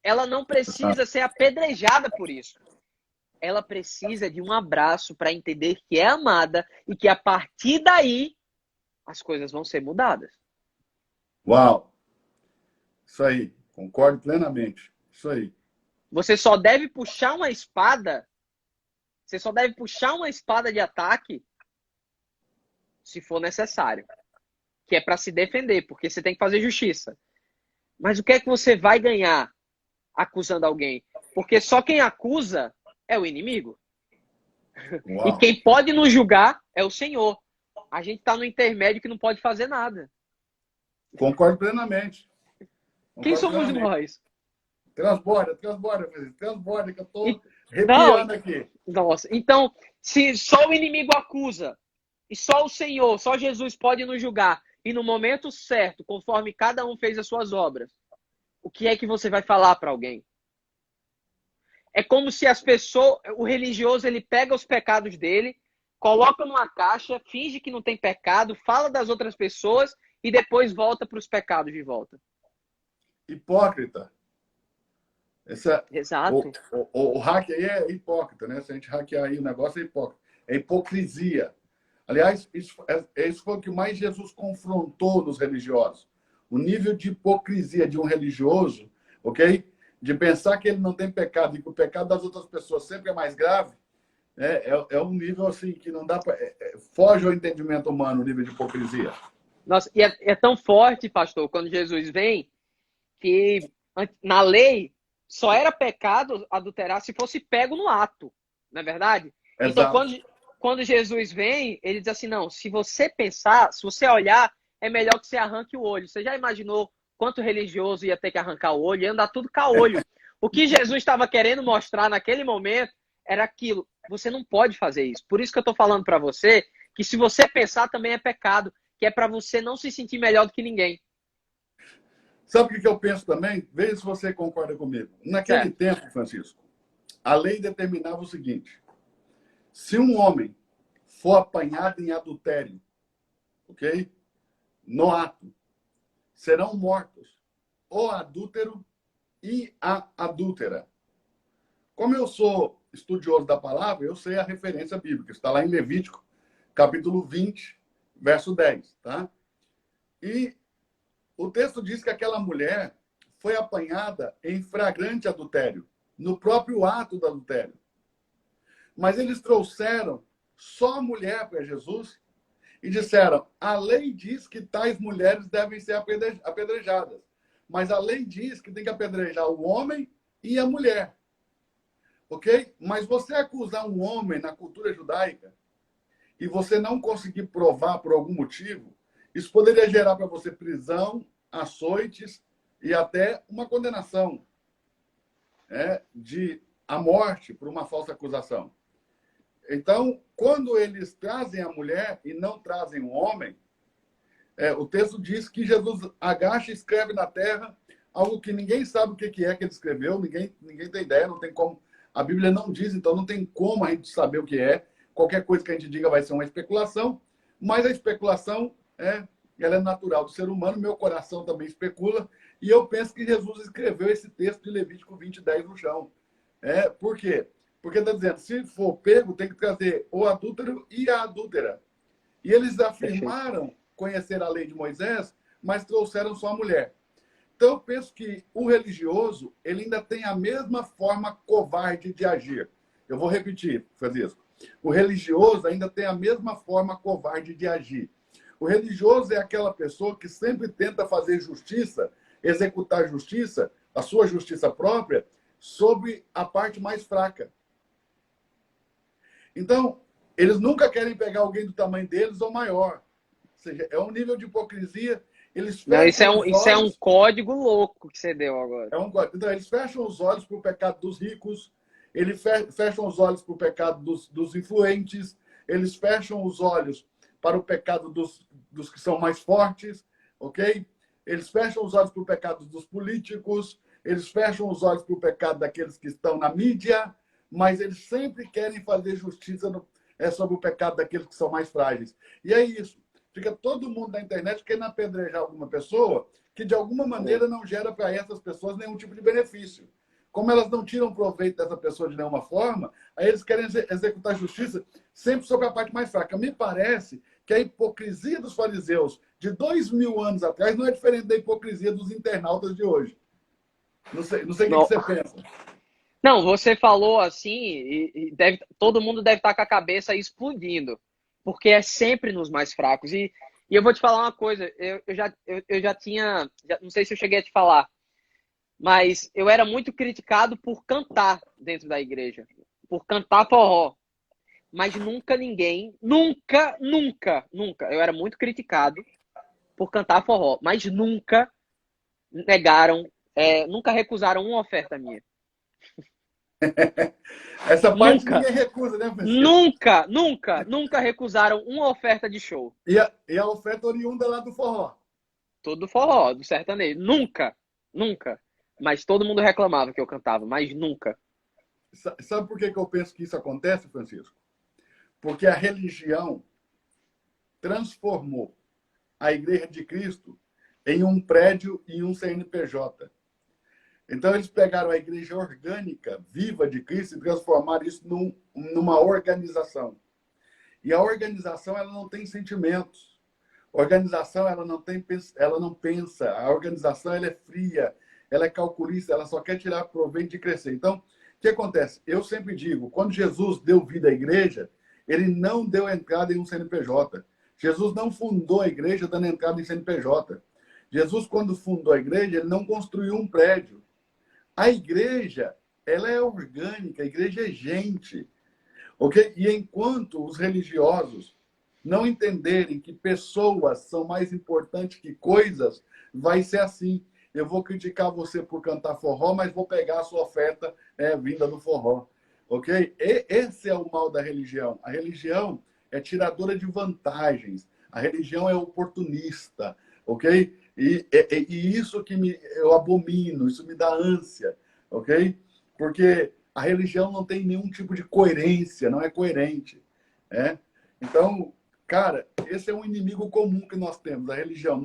Ela não precisa ser apedrejada por isso. Ela precisa de um abraço para entender que é amada e que a partir daí as coisas vão ser mudadas. Uau! Isso aí. Concordo plenamente. Isso aí. Você só deve puxar uma espada. Você só deve puxar uma espada de ataque se for necessário. Que é para se defender, porque você tem que fazer justiça. Mas o que é que você vai ganhar acusando alguém? Porque só quem acusa é o inimigo. Uau. E quem pode nos julgar é o Senhor. A gente está no intermédio que não pode fazer nada. Concordo plenamente. Quem Concordo somos plenamente. nós? Transborda, transborda, que eu tô Não, arrepiando aqui. nossa. Então, se só o inimigo acusa e só o Senhor, só Jesus pode nos julgar e no momento certo, conforme cada um fez as suas obras, o que é que você vai falar para alguém? É como se as pessoas, o religioso, ele pega os pecados dele, coloca numa caixa, finge que não tem pecado, fala das outras pessoas e depois volta para os pecados de volta. Hipócrita. Exato. O hack aí é hipócrita, né? Se a gente hackear aí o negócio, é hipócrita. É hipocrisia. Aliás, isso foi o que mais Jesus confrontou nos religiosos. O nível de hipocrisia de um religioso, ok? De pensar que ele não tem pecado e que o pecado das outras pessoas sempre é mais grave, é um nível assim que não dá para. Foge ao entendimento humano o nível de hipocrisia. Nossa, e é tão forte, pastor, quando Jesus vem, que na lei só era pecado adulterar se fosse pego no ato, não é verdade? Então, Exato. quando Jesus vem, ele diz assim, não, se você pensar, se você olhar, é melhor que você arranque o olho. Você já imaginou quanto religioso ia ter que arrancar o olho? Ia andar tudo com olho. O que Jesus estava querendo mostrar naquele momento era aquilo. Você não pode fazer isso. Por isso que eu estou falando para você que se você pensar também é pecado, que é para você não se sentir melhor do que ninguém. Sabe o que eu penso também? Veja se você concorda comigo. Naquele tempo, Francisco, a lei determinava o seguinte: se um homem for apanhado em adultério, ok? No ato, serão mortos o adúltero e a adúltera. Como eu sou estudioso da palavra, eu sei a referência bíblica. Está lá em Levítico, capítulo 20, verso 10, tá? E o texto diz que aquela mulher foi apanhada em flagrante adultério, no próprio ato do adultério. Mas eles trouxeram só a mulher para Jesus e disseram: a lei diz que tais mulheres devem ser apedrejadas, mas a lei diz que tem que apedrejar o homem e a mulher. Ok? Mas você acusar um homem na cultura judaica e você não conseguir provar por algum motivo, isso poderia gerar para você prisão, açoites e até uma condenação de a morte por uma falsa acusação. Então, quando eles trazem a mulher e não trazem o homem, o texto diz que Jesus agacha e escreve na terra algo que ninguém sabe o que é que ele escreveu, ninguém tem ideia, não tem como. A Bíblia não diz, então não tem como a gente saber o que é. Qualquer coisa que a gente diga vai ser uma especulação, mas a especulação ela é natural do ser humano, meu coração também especula, e eu penso que Jesus escreveu esse texto de Levítico 20:10 no chão. Por quê? Porque está dizendo, se for pego, tem que trazer o adúltero e a adúltera. E eles afirmaram conhecer a lei de Moisés, mas trouxeram só a mulher. Então, eu penso que o religioso, ele ainda tem a mesma forma covarde de agir. Eu vou repetir, Francisco. O religioso ainda tem a mesma forma covarde de agir. O religioso é aquela pessoa que sempre tenta fazer justiça, executar justiça, a sua justiça própria, sobre a parte mais fraca. Então, eles nunca querem pegar alguém do tamanho deles ou maior. Ou seja, é um nível de hipocrisia. Eles fecham isso é um código louco que você deu agora. Então, eles fecham os olhos para o pecado dos ricos, eles fecham os olhos para o pecado dos influentes, eles fecham os olhos para o pecado dos que são mais fortes, ok? Eles fecham os olhos para o pecado dos políticos, eles fecham os olhos para o pecado daqueles que estão na mídia, mas eles sempre querem fazer justiça sobre o pecado daqueles que são mais frágeis. E é isso. Fica todo mundo na internet querendo apedrejar alguma pessoa que, de alguma maneira, não gera para essas pessoas nenhum tipo de benefício. Como elas não tiram proveito dessa pessoa de nenhuma forma, aí eles querem executar justiça sempre sobre a parte mais fraca. Me parece que a hipocrisia dos fariseus de 2000 anos atrás não é diferente da hipocrisia dos internautas de hoje. Não sei o que você pensa. Não, você falou assim, e todo mundo deve estar com a cabeça explodindo, porque é sempre nos mais fracos. E eu vou te falar uma coisa, eu já tinha, não sei se eu cheguei a te falar, mas eu era muito criticado por cantar dentro da igreja, por cantar forró. Mas nunca ninguém, nunca, eu era muito criticado por cantar forró, mas nunca negaram, nunca recusaram uma oferta minha. Essa parte Nunca, ninguém recusa, né, Francisco? nunca recusaram uma oferta de show. E a oferta oriunda lá do forró. Todo forró, do sertanejo. Nunca. Mas todo mundo reclamava que eu cantava, mas nunca. Sabe por que eu penso que isso acontece, Francisco? Porque a religião transformou a Igreja de Cristo em um prédio e um CNPJ. Então, eles pegaram a igreja orgânica, viva de Cristo, e transformaram isso numa organização. E a organização, ela não tem sentimentos. A organização, ela não pensa. A organização, ela é fria, ela é calculista, ela só quer tirar proveito de crescer. Então, o que acontece? Eu sempre digo, quando Jesus deu vida à igreja, ele não deu entrada em um CNPJ. Jesus não fundou a igreja dando entrada em CNPJ. Jesus, quando fundou a igreja, ele não construiu um prédio. A igreja, ela é orgânica, a igreja é gente. Ok? E enquanto os religiosos não entenderem que pessoas são mais importantes que coisas, vai ser assim. Eu vou criticar você por cantar forró, mas vou pegar a sua oferta vinda do forró. Ok? Esse é o mal da religião. A religião é tiradora de vantagens. A religião é oportunista. Ok? E isso que eu abomino, isso me dá ânsia. Ok? Porque a religião não tem nenhum tipo de coerência, não é coerente. Então, cara, esse é um inimigo comum que nós temos, a religião.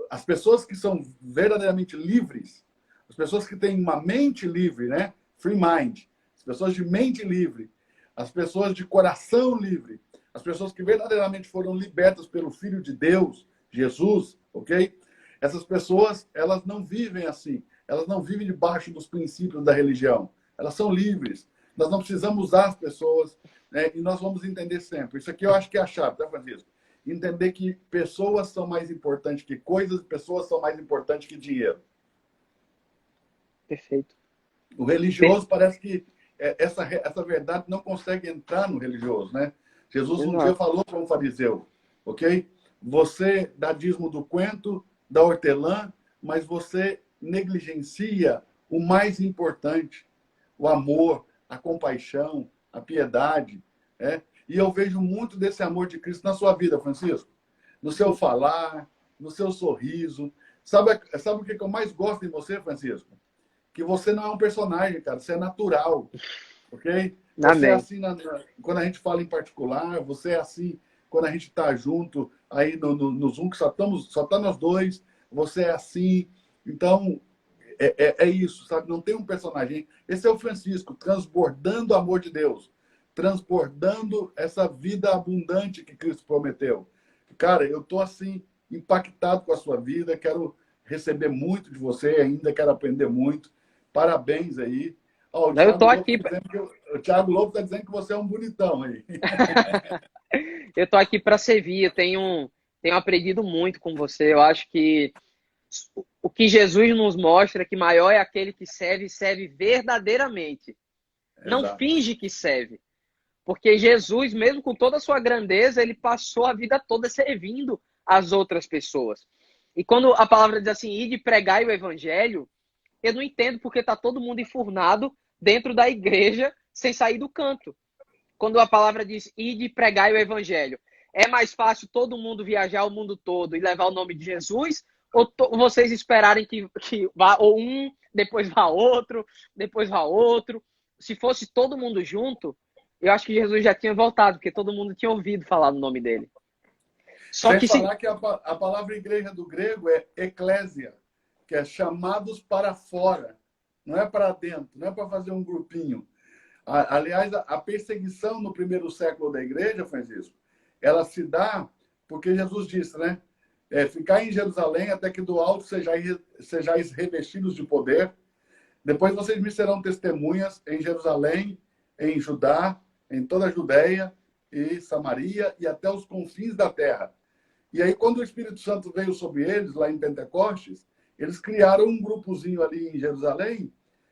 As pessoas que são verdadeiramente livres, as pessoas que têm uma mente livre, né? Free mind, as pessoas de mente livre, as pessoas de coração livre, as pessoas que verdadeiramente foram libertas pelo Filho de Deus, Jesus, ok? Essas pessoas, elas não vivem assim. Elas não vivem debaixo dos princípios da religião. Elas são livres. Nós não precisamos usar as pessoas, né? E nós vamos entender sempre. Isso aqui eu acho que é a chave, tá, Francisco? Entender que pessoas são mais importantes que coisas, pessoas são mais importantes que dinheiro. Perfeito. O religioso parece que essa verdade não consegue entrar no religioso, né? Jesus um dia falou para um fariseu, ok? Você dá dízimo do coentro, da hortelã, mas você negligencia o mais importante, o amor, a compaixão, a piedade. E eu vejo muito desse amor de Cristo na sua vida, Francisco. No seu falar, no seu sorriso. Sabe o que eu mais gosto de você, Francisco? Que você não é um personagem, cara. Você é natural. Ok? Você é assim quando a gente fala em particular, você é assim quando a gente está junto aí no Zoom, que só tá nós dois. Você é assim. Então, é isso, sabe? Não tem um personagem. Esse é o Francisco, transbordando o amor de Deus. Transbordando essa vida abundante que Cristo prometeu. Cara, eu tô assim, impactado com a sua vida. Quero receber muito de você ainda. Quero aprender muito. Parabéns aí. O Thiago Lobo está dizendo que você é um bonitão aí. Eu tô aqui para servir. Eu tenho aprendido muito com você. Eu acho que o que Jesus nos mostra é que maior é aquele que serve verdadeiramente. Não finge que serve. Porque Jesus, mesmo com toda a sua grandeza, ele passou a vida toda servindo as outras pessoas. E quando a palavra diz assim, ide pregai o evangelho, eu não entendo porque está todo mundo enfurnado dentro da igreja sem sair do canto. Quando a palavra diz, ide pregai o evangelho, é mais fácil todo mundo viajar o mundo todo e levar o nome de Jesus? Ou vocês esperarem que vá ou um, depois vá outro, depois vá outro? Se fosse todo mundo junto, eu acho que Jesus já tinha voltado, porque todo mundo tinha ouvido falar no nome dele. Só que falar que a palavra igreja do grego é eclésia, que é chamados para fora, não é para dentro, não é para fazer um grupinho. Aliás, a perseguição no primeiro século da igreja, Francisco, ela se dá porque Jesus disse, né? Ficar em Jerusalém até que do alto sejais revestidos de poder. Depois vocês me serão testemunhas em Jerusalém, em Judá, em toda a Judéia e Samaria e até os confins da terra. E aí, quando o Espírito Santo veio sobre eles, lá em Pentecostes, eles criaram um grupozinho ali em Jerusalém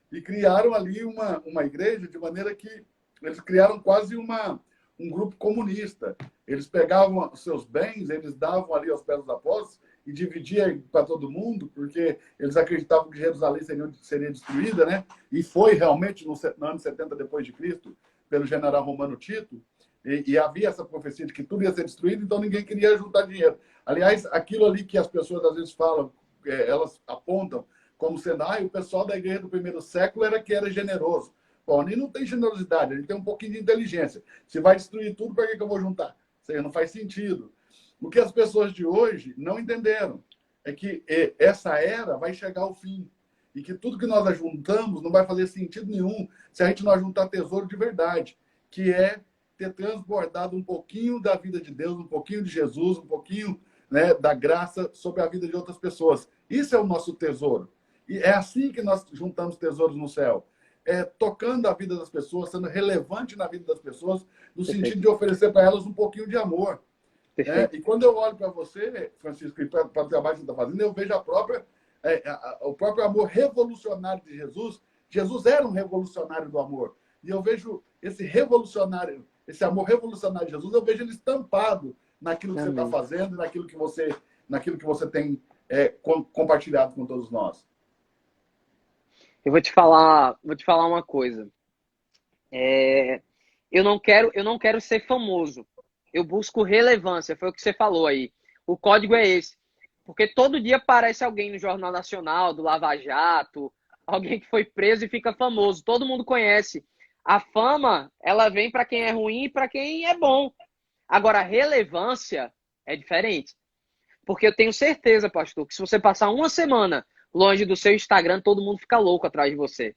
e criaram ali uma igreja de maneira que eles criaram quase um grupo comunista. Eles pegavam os seus bens, eles davam ali aos pés dos apóstolos e dividia para todo mundo, porque eles acreditavam que Jerusalém seria destruída, né? E foi realmente no ano 70 depois de Cristo, pelo general romano Tito, e havia essa profecia de que tudo ia ser destruído, então ninguém queria juntar dinheiro. Aliás, aquilo ali que as pessoas às vezes falam, elas apontam como sendo, o pessoal da igreja do primeiro século era que era generoso. Bom, ali não tem generosidade, ali tem um pouquinho de inteligência. Se vai destruir tudo, para que eu vou juntar? Isso aí não faz sentido. O que as pessoas de hoje não entenderam é que essa era vai chegar ao fim. E que tudo que nós ajuntamos não vai fazer sentido nenhum se a gente não ajuntar tesouro de verdade, que é ter transbordado um pouquinho da vida de Deus, um pouquinho de Jesus, um pouquinho, né, da graça sobre a vida de outras pessoas. Isso é o nosso tesouro. E é assim que nós juntamos tesouros no céu. Tocando a vida das pessoas, sendo relevante na vida das pessoas, no sentido de oferecer para elas um pouquinho de amor. E quando eu olho para você, Francisco, e para o trabalho que você está fazendo, eu vejo o próprio amor revolucionário de Jesus. Jesus era um revolucionário do amor. E eu vejo esse amor revolucionário de Jesus, eu vejo ele estampado naquilo que você está fazendo, naquilo que você tem compartilhado com todos nós. Eu vou te falar uma coisa. Eu não quero ser famoso. Eu busco relevância, foi o que você falou aí. O código é esse. Porque todo dia aparece alguém no Jornal Nacional, do Lava Jato, alguém que foi preso e fica famoso. Todo mundo conhece. A fama, ela vem para quem é ruim e para quem é bom. Agora, a relevância é diferente. Porque eu tenho certeza, pastor, que se você passar uma semana longe do seu Instagram, todo mundo fica louco atrás de você.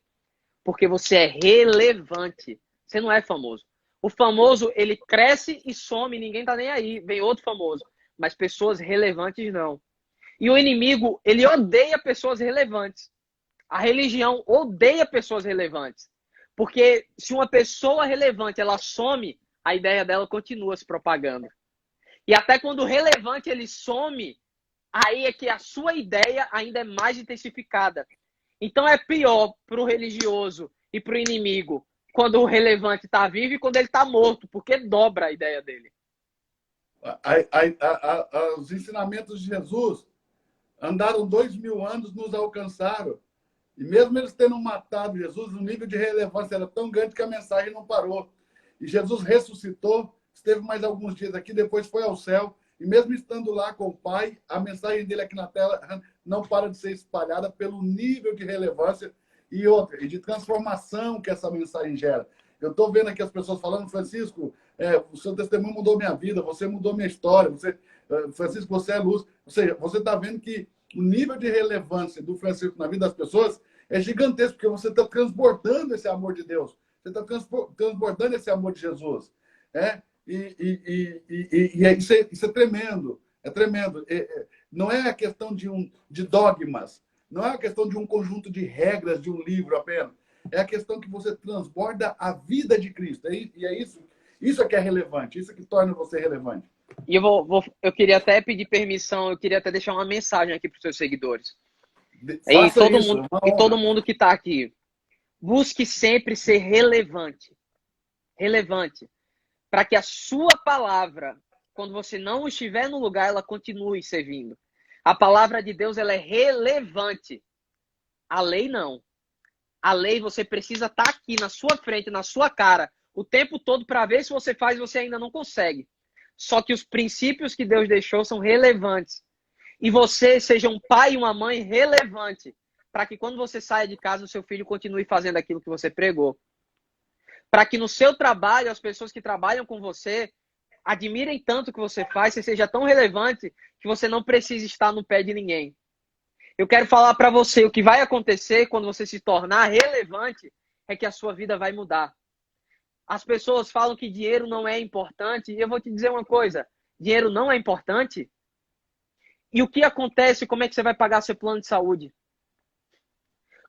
Porque você é relevante. Você não é famoso. O famoso, ele cresce e some, ninguém tá nem aí. Vem outro famoso. Mas pessoas relevantes não. E o inimigo, ele odeia pessoas relevantes. A religião odeia pessoas relevantes. Porque se uma pessoa relevante, ela some, a ideia dela continua se propagando. E até quando o relevante, ele some, aí é que a sua ideia ainda é mais intensificada. Então é pior para o religioso e para o inimigo quando o relevante está vivo e quando ele está morto, porque dobra a ideia dele. Os ensinamentos de Jesus andaram 2000 anos, nos alcançaram. E mesmo eles tendo matado Jesus, o nível de relevância era tão grande que a mensagem não parou. E Jesus ressuscitou, esteve mais alguns dias aqui, depois foi ao céu. E mesmo estando lá com o Pai, a mensagem dele aqui na tela não para de ser espalhada pelo nível de relevância e de transformação que essa mensagem gera. Eu estou vendo aqui as pessoas falando, Francisco, o seu testemunho mudou minha vida, você mudou minha história, Francisco, você é luz. Ou seja, você está vendo que o nível de relevância do Francisco na vida das pessoas é gigantesco, porque você está transbordando esse amor de Deus. Você está transbordando esse amor de Jesus. Isso é tremendo. É tremendo. Não é a questão de dogmas. Não é a questão de um conjunto de regras de um livro apenas. É a questão que você transborda a vida de Cristo. E é isso. Isso é que é relevante. Isso é que torna você relevante. E eu queria até pedir permissão, eu queria até deixar uma mensagem aqui para os seus seguidores. E todo mundo que está aqui. Busque sempre ser relevante. Relevante. Para que a sua palavra, quando você não estiver no lugar, ela continue servindo. A palavra de Deus, ela é relevante. A lei não. A lei você precisa estar aqui na sua frente, na sua cara, o tempo todo para ver se você faz e você ainda não consegue. Só que os princípios que Deus deixou são relevantes. E você seja um pai e uma mãe relevante, para que quando você saia de casa, o seu filho continue fazendo aquilo que você pregou. Para que no seu trabalho, as pessoas que trabalham com você admirem tanto o que você faz, você seja tão relevante que você não precise estar no pé de ninguém. Eu quero falar para você, o que vai acontecer quando você se tornar relevante é que a sua vida vai mudar. As pessoas falam que dinheiro não é importante, e eu vou te dizer uma coisa, dinheiro não é importante? E o que acontece, como é que você vai pagar seu plano de saúde?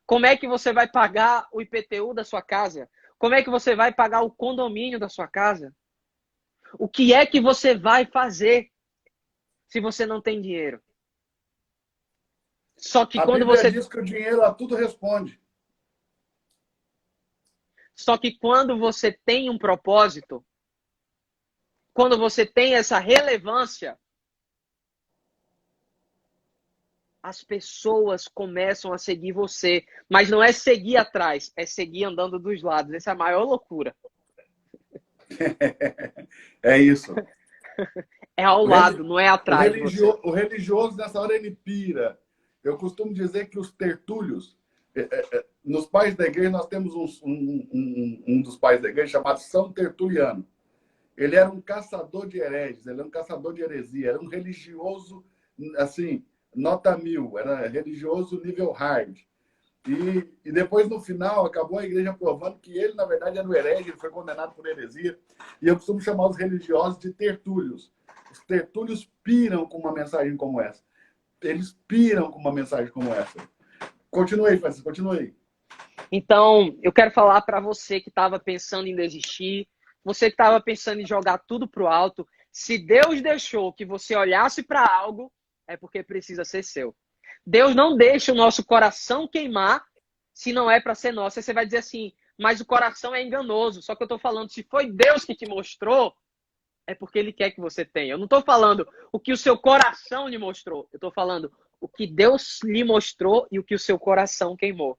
Como é que você vai pagar o IPTU da sua casa? Como é que você vai pagar o condomínio da sua casa? O que é que você vai fazer se você não tem dinheiro? Só que quando você diz que o dinheiro a tudo responde. Só que quando você tem um propósito, quando você tem essa relevância, as pessoas começam a seguir você. Mas não é seguir atrás, é seguir andando dos lados. Essa é a maior loucura. É isso. É ao lado, não é atrás de você. O religioso, nessa hora, ele pira. Eu costumo dizer que os tertúlios, nos pais da igreja, nós temos um dos pais da igreja chamado São Tertuliano. Ele era um caçador de hereges, ele era um caçador de heresia, era um religioso, assim, nota 1000, era religioso nível hard. E depois, no final, acabou a igreja provando que ele, na verdade, era um herege, ele foi condenado por heresia. E eu costumo chamar os religiosos de tertúlios. Os tertúlios piram com uma mensagem como essa. Eles piram com uma mensagem como essa. Continue aí, Francisco, continue aí. Então, eu quero falar para você que estava pensando em desistir, você que estava pensando em jogar tudo pro alto, se Deus deixou que você olhasse para algo, é porque precisa ser seu. Deus não deixa o nosso coração queimar se não é para ser nosso. Aí você vai dizer assim, mas o coração é enganoso. Só que eu estou falando, se foi Deus que te mostrou, é porque Ele quer que você tenha. Eu não estou falando o que o seu coração lhe mostrou. Eu estou falando o que Deus lhe mostrou e o que o seu coração queimou.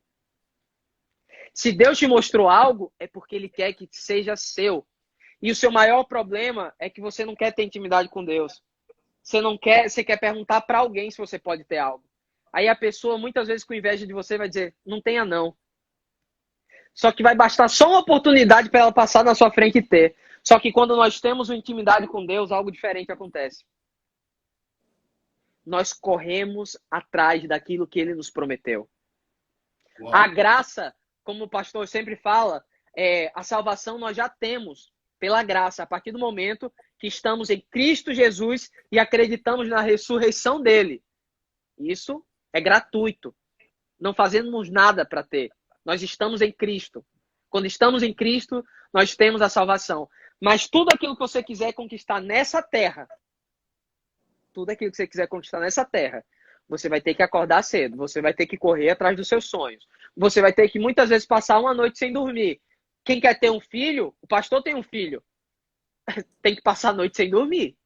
Se Deus te mostrou algo, é porque Ele quer que seja seu. E o seu maior problema é que você não quer ter intimidade com Deus. Você quer perguntar para alguém se você pode ter algo. Aí a pessoa, muitas vezes, com inveja de você, vai dizer, não tenha não. Só que vai bastar só uma oportunidade para ela passar na sua frente e ter. Só que quando nós temos uma intimidade com Deus, algo diferente acontece. Nós corremos atrás daquilo que Ele nos prometeu. Uau. A graça, como o pastor sempre fala, a salvação nós já temos pela graça, a partir do momento que estamos em Cristo Jesus e acreditamos na ressurreição dele. Isso é gratuito. Não fazemos nada para ter. Nós estamos em Cristo. Quando estamos em Cristo, nós temos a salvação. Mas tudo aquilo que você quiser conquistar nessa terra, você vai ter que acordar cedo. Você vai ter que correr atrás dos seus sonhos. Você vai ter que muitas vezes passar uma noite sem dormir. Quem quer ter um filho, o pastor tem um filho. Tem que passar a noite sem dormir.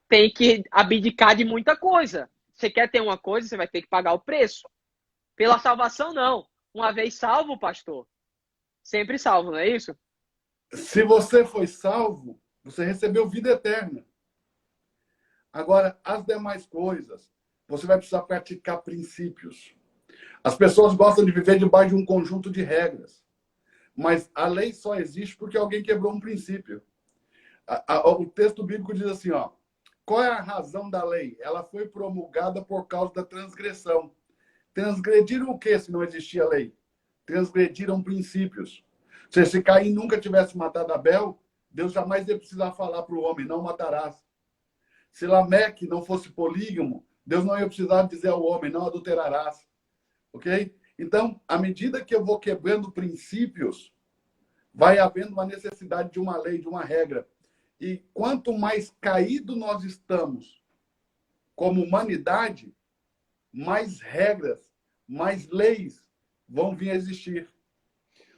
Tem que abdicar de muita coisa. Você quer ter uma coisa, você vai ter que pagar o preço. Pela salvação, não. Uma vez salvo, pastor, sempre salvo, não é isso? Se você foi salvo, você recebeu vida eterna. Agora, as demais coisas, você vai precisar praticar princípios. As pessoas gostam de viver debaixo de um conjunto de regras. Mas a lei só existe porque alguém quebrou um princípio. O texto bíblico diz assim, ó, qual é a razão da lei? Ela foi promulgada por causa da transgressão. Transgrediram o que se não existia lei? Transgrediram princípios. Se Caim nunca tivesse matado Abel, Deus jamais ia precisar falar para o homem, não matarás. Se Lameque não fosse polígamo, Deus não ia precisar dizer ao homem, não adulterarás. Ok? Então, à medida que eu vou quebrando princípios, vai havendo uma necessidade de uma lei, de uma regra. E quanto mais caído nós estamos como humanidade, mais regras, mais leis vão vir a existir.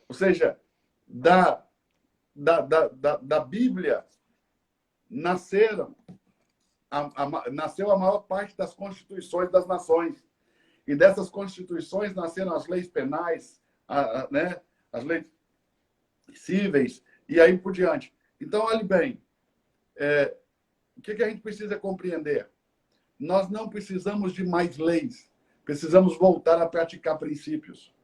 Ou seja, da Bíblia nasceu a maior parte das constituições das nações. E dessas constituições nasceram as leis penais, né? As leis cíveis, e aí por diante. Então, olhe bem, o que a gente precisa compreender? Nós não precisamos de mais leis, precisamos voltar a praticar princípios.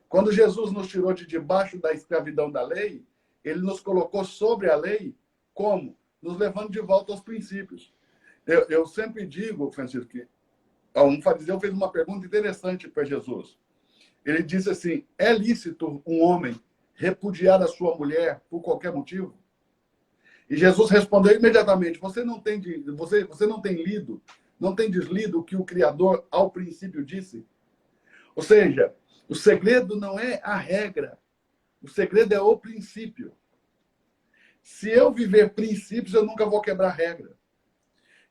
Quando Jesus nos tirou de debaixo da escravidão da lei, ele nos colocou sobre a lei, como? Nos levando de volta aos princípios. Eu sempre digo, Francisco, que um fariseu fez uma pergunta interessante para Jesus. Ele disse assim, é lícito um homem repudiar a sua mulher por qualquer motivo? E Jesus respondeu imediatamente, você não tem lido, não tem deslido o que o Criador ao princípio disse? Ou seja, o segredo não é a regra, o segredo é o princípio. Se eu viver princípios, eu nunca vou quebrar regra.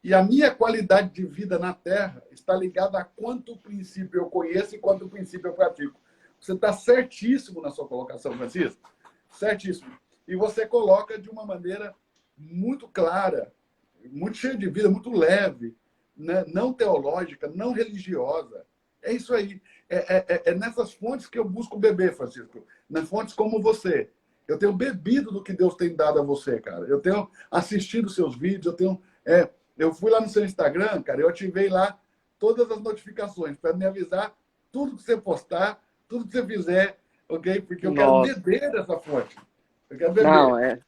E a minha qualidade de vida na Terra está ligada a quanto princípio eu conheço e quanto princípio eu pratico. Você está certíssimo na sua colocação, Francisco. Certíssimo. E você coloca de uma maneira muito clara, muito cheia de vida, muito leve. né, não teológica, não religiosa. É isso aí. É nessas fontes que eu busco beber, Francisco. Nas fontes como você. Eu tenho bebido do que Deus tem dado a você, cara. Eu tenho assistido seus vídeos, eu fui lá no seu Instagram, cara, eu ativei lá todas as notificações para me avisar tudo que você postar, tudo que você fizer, ok? Porque eu quero Nossa. beber dessa fonte. Eu quero beber. Não, é.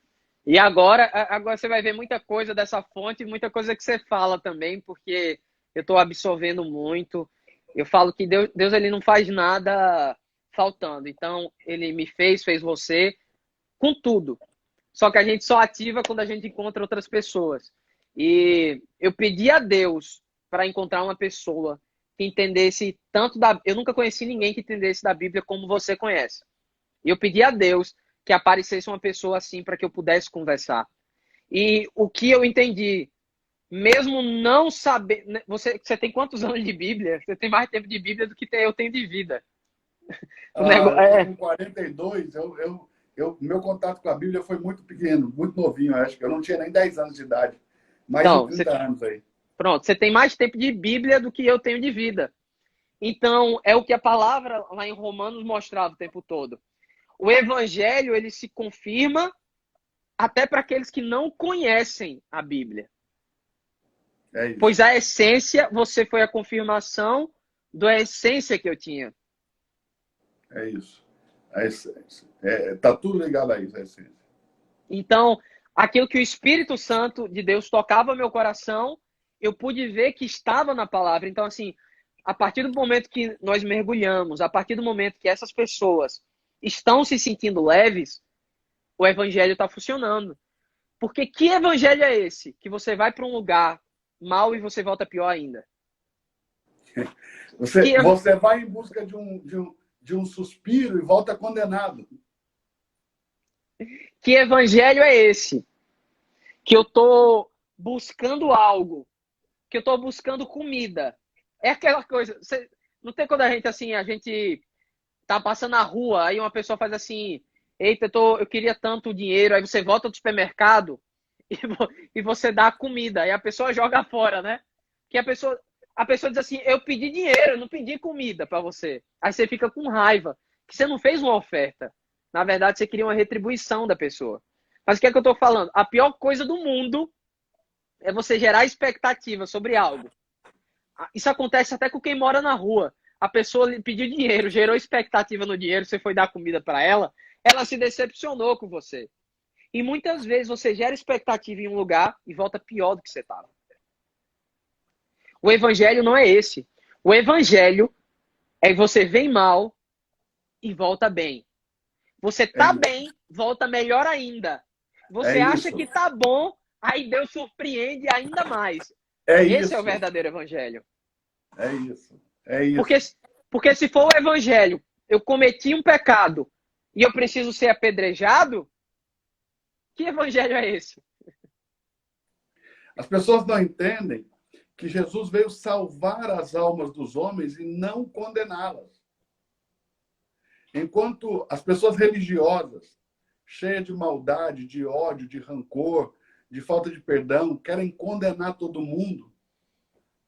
E agora você vai ver muita coisa dessa fonte, muita coisa que você fala também, porque eu estou absorvendo muito. Eu falo que Deus ele não faz nada faltando. Então, ele me fez você, com tudo. Só que a gente só ativa quando a gente encontra outras pessoas. E eu pedi a Deus para encontrar uma pessoa que entendesse tanto da... Eu nunca conheci ninguém que entendesse da Bíblia como você conhece. E eu pedi a Deus que aparecesse uma pessoa assim para que eu pudesse conversar. E o que eu entendi, mesmo não saber... Você tem quantos anos de Bíblia? Você tem mais tempo de Bíblia do que eu tenho de vida. Eu estou com 42, meu contato com a Bíblia foi muito pequeno, muito novinho, acho que eu não tinha nem 10 anos de idade. Mais então, de 30 anos aí. Pronto, você tem mais tempo de Bíblia do que eu tenho de vida. Então, é o que a palavra lá em Romanos mostrava o tempo todo. O evangelho, ele se confirma até para aqueles que não conhecem a Bíblia. É isso. Pois a essência, você foi a confirmação da essência que eu tinha. É isso. A essência. Tá tudo ligado a isso, a essência. Então, aquilo que o Espírito Santo de Deus tocava meu coração, eu pude ver que estava na palavra. Então, assim, a partir do momento que nós mergulhamos, a partir do momento que essas pessoas estão se sentindo leves, o evangelho está funcionando. Porque que evangelho é esse? Que você vai para um lugar mal e você volta pior ainda. Você vai em busca de um suspiro e volta condenado. Que evangelho é esse? Que eu estou buscando algo. Que eu estou buscando comida. É aquela coisa... Não tem quando a gente tá passando na rua, aí uma pessoa faz assim, eita, eu queria tanto dinheiro, aí você volta do supermercado e você dá a comida, aí a pessoa joga fora, né? Que a pessoa diz assim, eu pedi dinheiro, eu não pedi comida para você. Aí você fica com raiva, que você não fez uma oferta. Na verdade, você queria uma retribuição da pessoa. Mas o que é que eu tô falando? A pior coisa do mundo é você gerar expectativa sobre algo. Isso acontece até com quem mora na rua. A pessoa lhe pediu dinheiro, gerou expectativa no dinheiro, você foi dar comida para ela se decepcionou com você. E muitas vezes você gera expectativa em um lugar e volta pior do que você estava. O evangelho não é esse. O evangelho é você vem mal e volta bem. Você tá bem, volta melhor ainda. Você acha que tá bom, aí Deus surpreende ainda mais. Esse é o verdadeiro evangelho. É isso. É isso. Porque se for o evangelho, eu cometi um pecado e eu preciso ser apedrejado, que evangelho é esse? As pessoas não entendem que Jesus veio salvar as almas dos homens e não condená-las. Enquanto as pessoas religiosas, cheias de maldade, de ódio, de rancor, de falta de perdão, querem condenar todo mundo,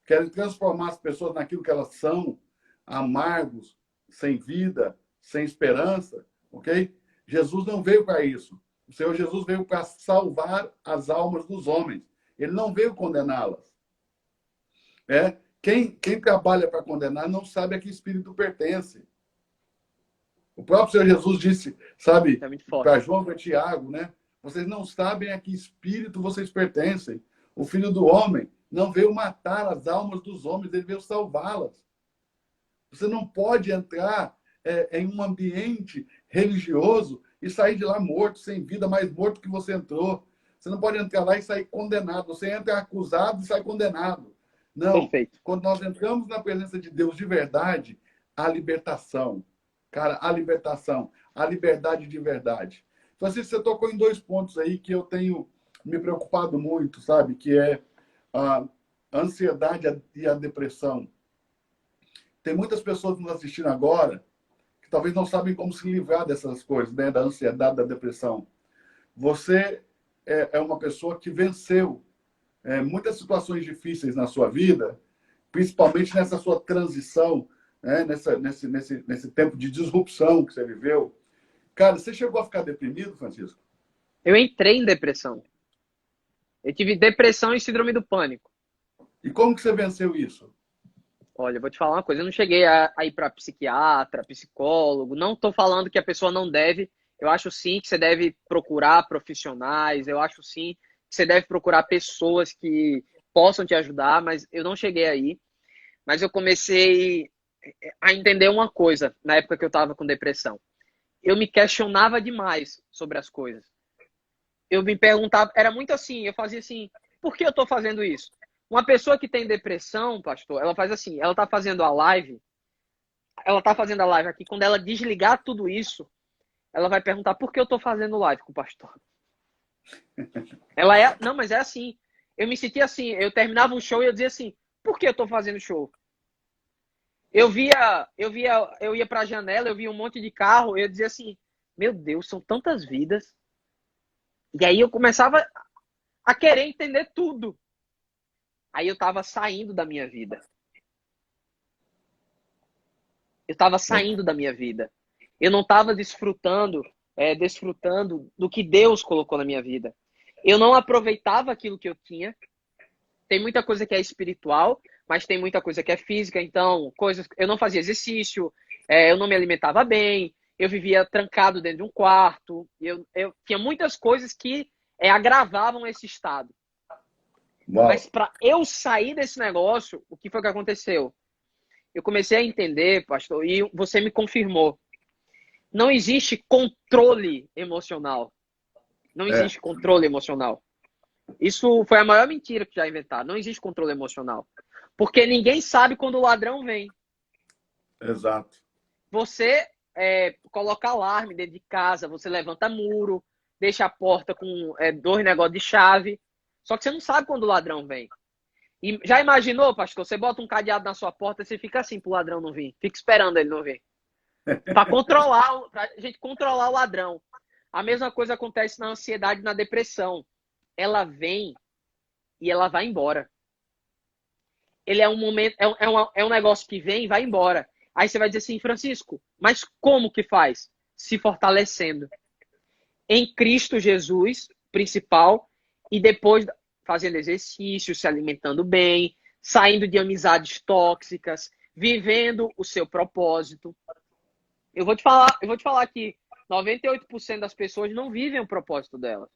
querem transformar as pessoas naquilo que elas são, amargos, sem vida, sem esperança, ok? Jesus não veio para isso. O Senhor Jesus veio para salvar as almas dos homens. Ele não veio condená-las. Quem trabalha para condenar não sabe a que espírito pertence. O próprio Senhor Jesus disse, sabe, para João e para Tiago, né? Vocês não sabem a que espírito vocês pertencem. O Filho do Homem não veio matar as almas dos homens, ele veio salvá-las. Você não pode entrar em um ambiente religioso e sair de lá morto, sem vida, mais morto que você entrou. Você não pode entrar lá e sair condenado. Você entra acusado e sai condenado. Não. Perfeito. Quando nós entramos na presença de Deus de verdade, há libertação. Cara, a libertação, a liberdade de verdade. Então, assim, você tocou em 2 pontos aí que eu tenho me preocupado muito, sabe? Que é a ansiedade e a depressão. Tem muitas pessoas nos assistindo agora que talvez não sabem como se livrar dessas coisas, né? Da ansiedade, da depressão. Você é uma pessoa que venceu muitas situações difíceis na sua vida, principalmente nessa sua transição, né? Nesse tempo de disrupção que você viveu. Cara, você chegou a ficar deprimido, Francisco? Eu entrei em depressão. Eu tive depressão e síndrome do pânico. E como que você venceu isso? Olha, eu vou te falar uma coisa. Eu não cheguei a ir para psiquiatra, psicólogo. Não estou falando que a pessoa não deve. Eu acho sim que você deve procurar profissionais. Eu acho sim que você deve procurar pessoas que possam te ajudar. Mas eu não cheguei aí. Mas eu comecei a entender uma coisa na época que eu estava com depressão. Eu me questionava demais sobre as coisas. Eu me perguntava, era muito assim, eu fazia assim, por que eu estou fazendo isso? Uma pessoa que tem depressão, pastor, ela faz assim, ela está fazendo a live, aqui, quando ela desligar tudo isso, ela vai perguntar por que eu estou fazendo live com o pastor. Não, mas é assim. Eu me sentia assim, eu terminava um show e eu dizia assim, por que eu estou fazendo show? Eu ia para a janela, eu via um monte de carro, eu dizia assim, meu Deus, são tantas vidas. E aí eu começava a querer entender tudo. Aí eu estava saindo da minha vida. Eu estava saindo da minha vida. Eu não estava desfrutando do que Deus colocou na minha vida. Eu não aproveitava aquilo que eu tinha. Tem muita coisa que é espiritual, mas tem muita coisa que é física. Então, eu não fazia exercício, eu não me alimentava bem, eu vivia trancado dentro de um quarto. Eu tinha muitas coisas que agravavam esse estado. Uau. Mas para eu sair desse negócio, o que foi que aconteceu? Eu comecei a entender, pastor, e você me confirmou. Não existe controle emocional. Não existe controle emocional. Isso foi a maior mentira que já inventaram. Não existe controle emocional. Porque ninguém sabe quando o ladrão vem. Exato. Você coloca alarme dentro de casa, você levanta muro, deixa a porta com 2 negócios de chave. Só que você não sabe quando o ladrão vem. E já imaginou, pastor? Você bota um cadeado na sua porta e você fica assim pro ladrão não vir. Fica esperando ele não vir. Pra gente controlar o ladrão. A mesma coisa acontece na ansiedade e na depressão. Ela vem e ela vai embora. Ele é um momento, é um negócio que vem e vai embora. Aí você vai dizer assim, Francisco, mas como que faz? Se fortalecendo. Em Cristo Jesus, principal, e depois fazendo exercício, se alimentando bem, saindo de amizades tóxicas, vivendo o seu propósito. Eu vou te falar que 98% das pessoas não vivem o propósito delas.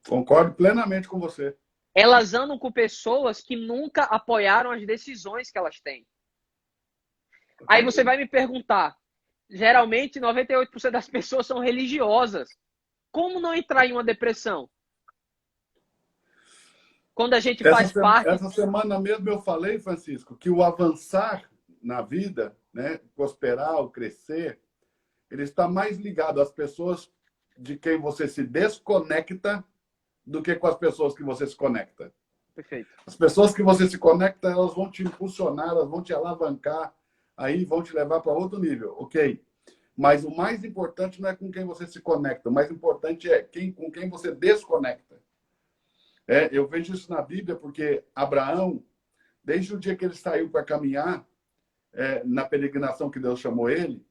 Concordo plenamente com você. Elas andam com pessoas que nunca apoiaram as decisões que elas têm. Aí você vai me perguntar, geralmente 98% das pessoas são religiosas. Como não entrar em uma depressão? Quando a gente faz parte... Essa semana mesmo eu falei, Francisco, que o avançar na vida, né, prosperar, o crescer, ele está mais ligado às pessoas de quem você se desconecta do que com as pessoas que você se conecta. Perfeito. As pessoas que você se conecta, elas vão te impulsionar, elas vão te alavancar, aí vão te levar para outro nível, ok? Mas o mais importante não é com quem você se conecta, o mais importante é com quem você desconecta. Eu vejo isso na Bíblia porque Abraão, desde o dia que ele saiu para caminhar, na peregrinação que Deus chamou ele,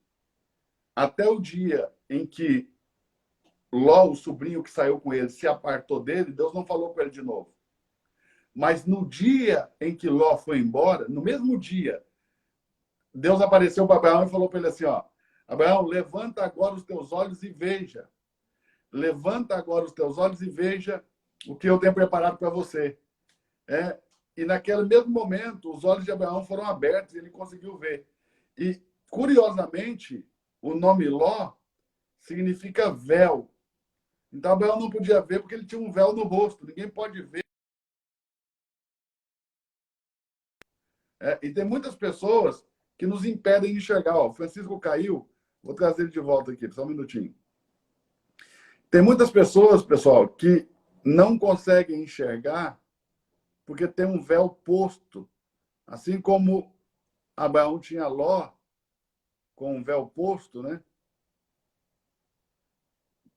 até o dia em que Ló, o sobrinho que saiu com ele, se apartou dele, Deus não falou com ele de novo. Mas no dia em que Ló foi embora, no mesmo dia, Deus apareceu para Abraão e falou para ele assim, ó, Abraão, levanta agora os teus olhos e veja. Levanta agora os teus olhos e veja o que eu tenho preparado para você. E naquele mesmo momento, os olhos de Abraão foram abertos e ele conseguiu ver. E, curiosamente, o nome Ló significa véu. Então, Abraão não podia ver porque ele tinha um véu no rosto. Ninguém pode ver. E tem muitas pessoas que nos impedem de enxergar. Ó, o Francisco caiu. Vou trazer ele de volta aqui, só um minutinho. Tem muitas pessoas, pessoal, que não conseguem enxergar porque tem um véu posto. Assim como Abraão tinha Ló com um véu posto, né?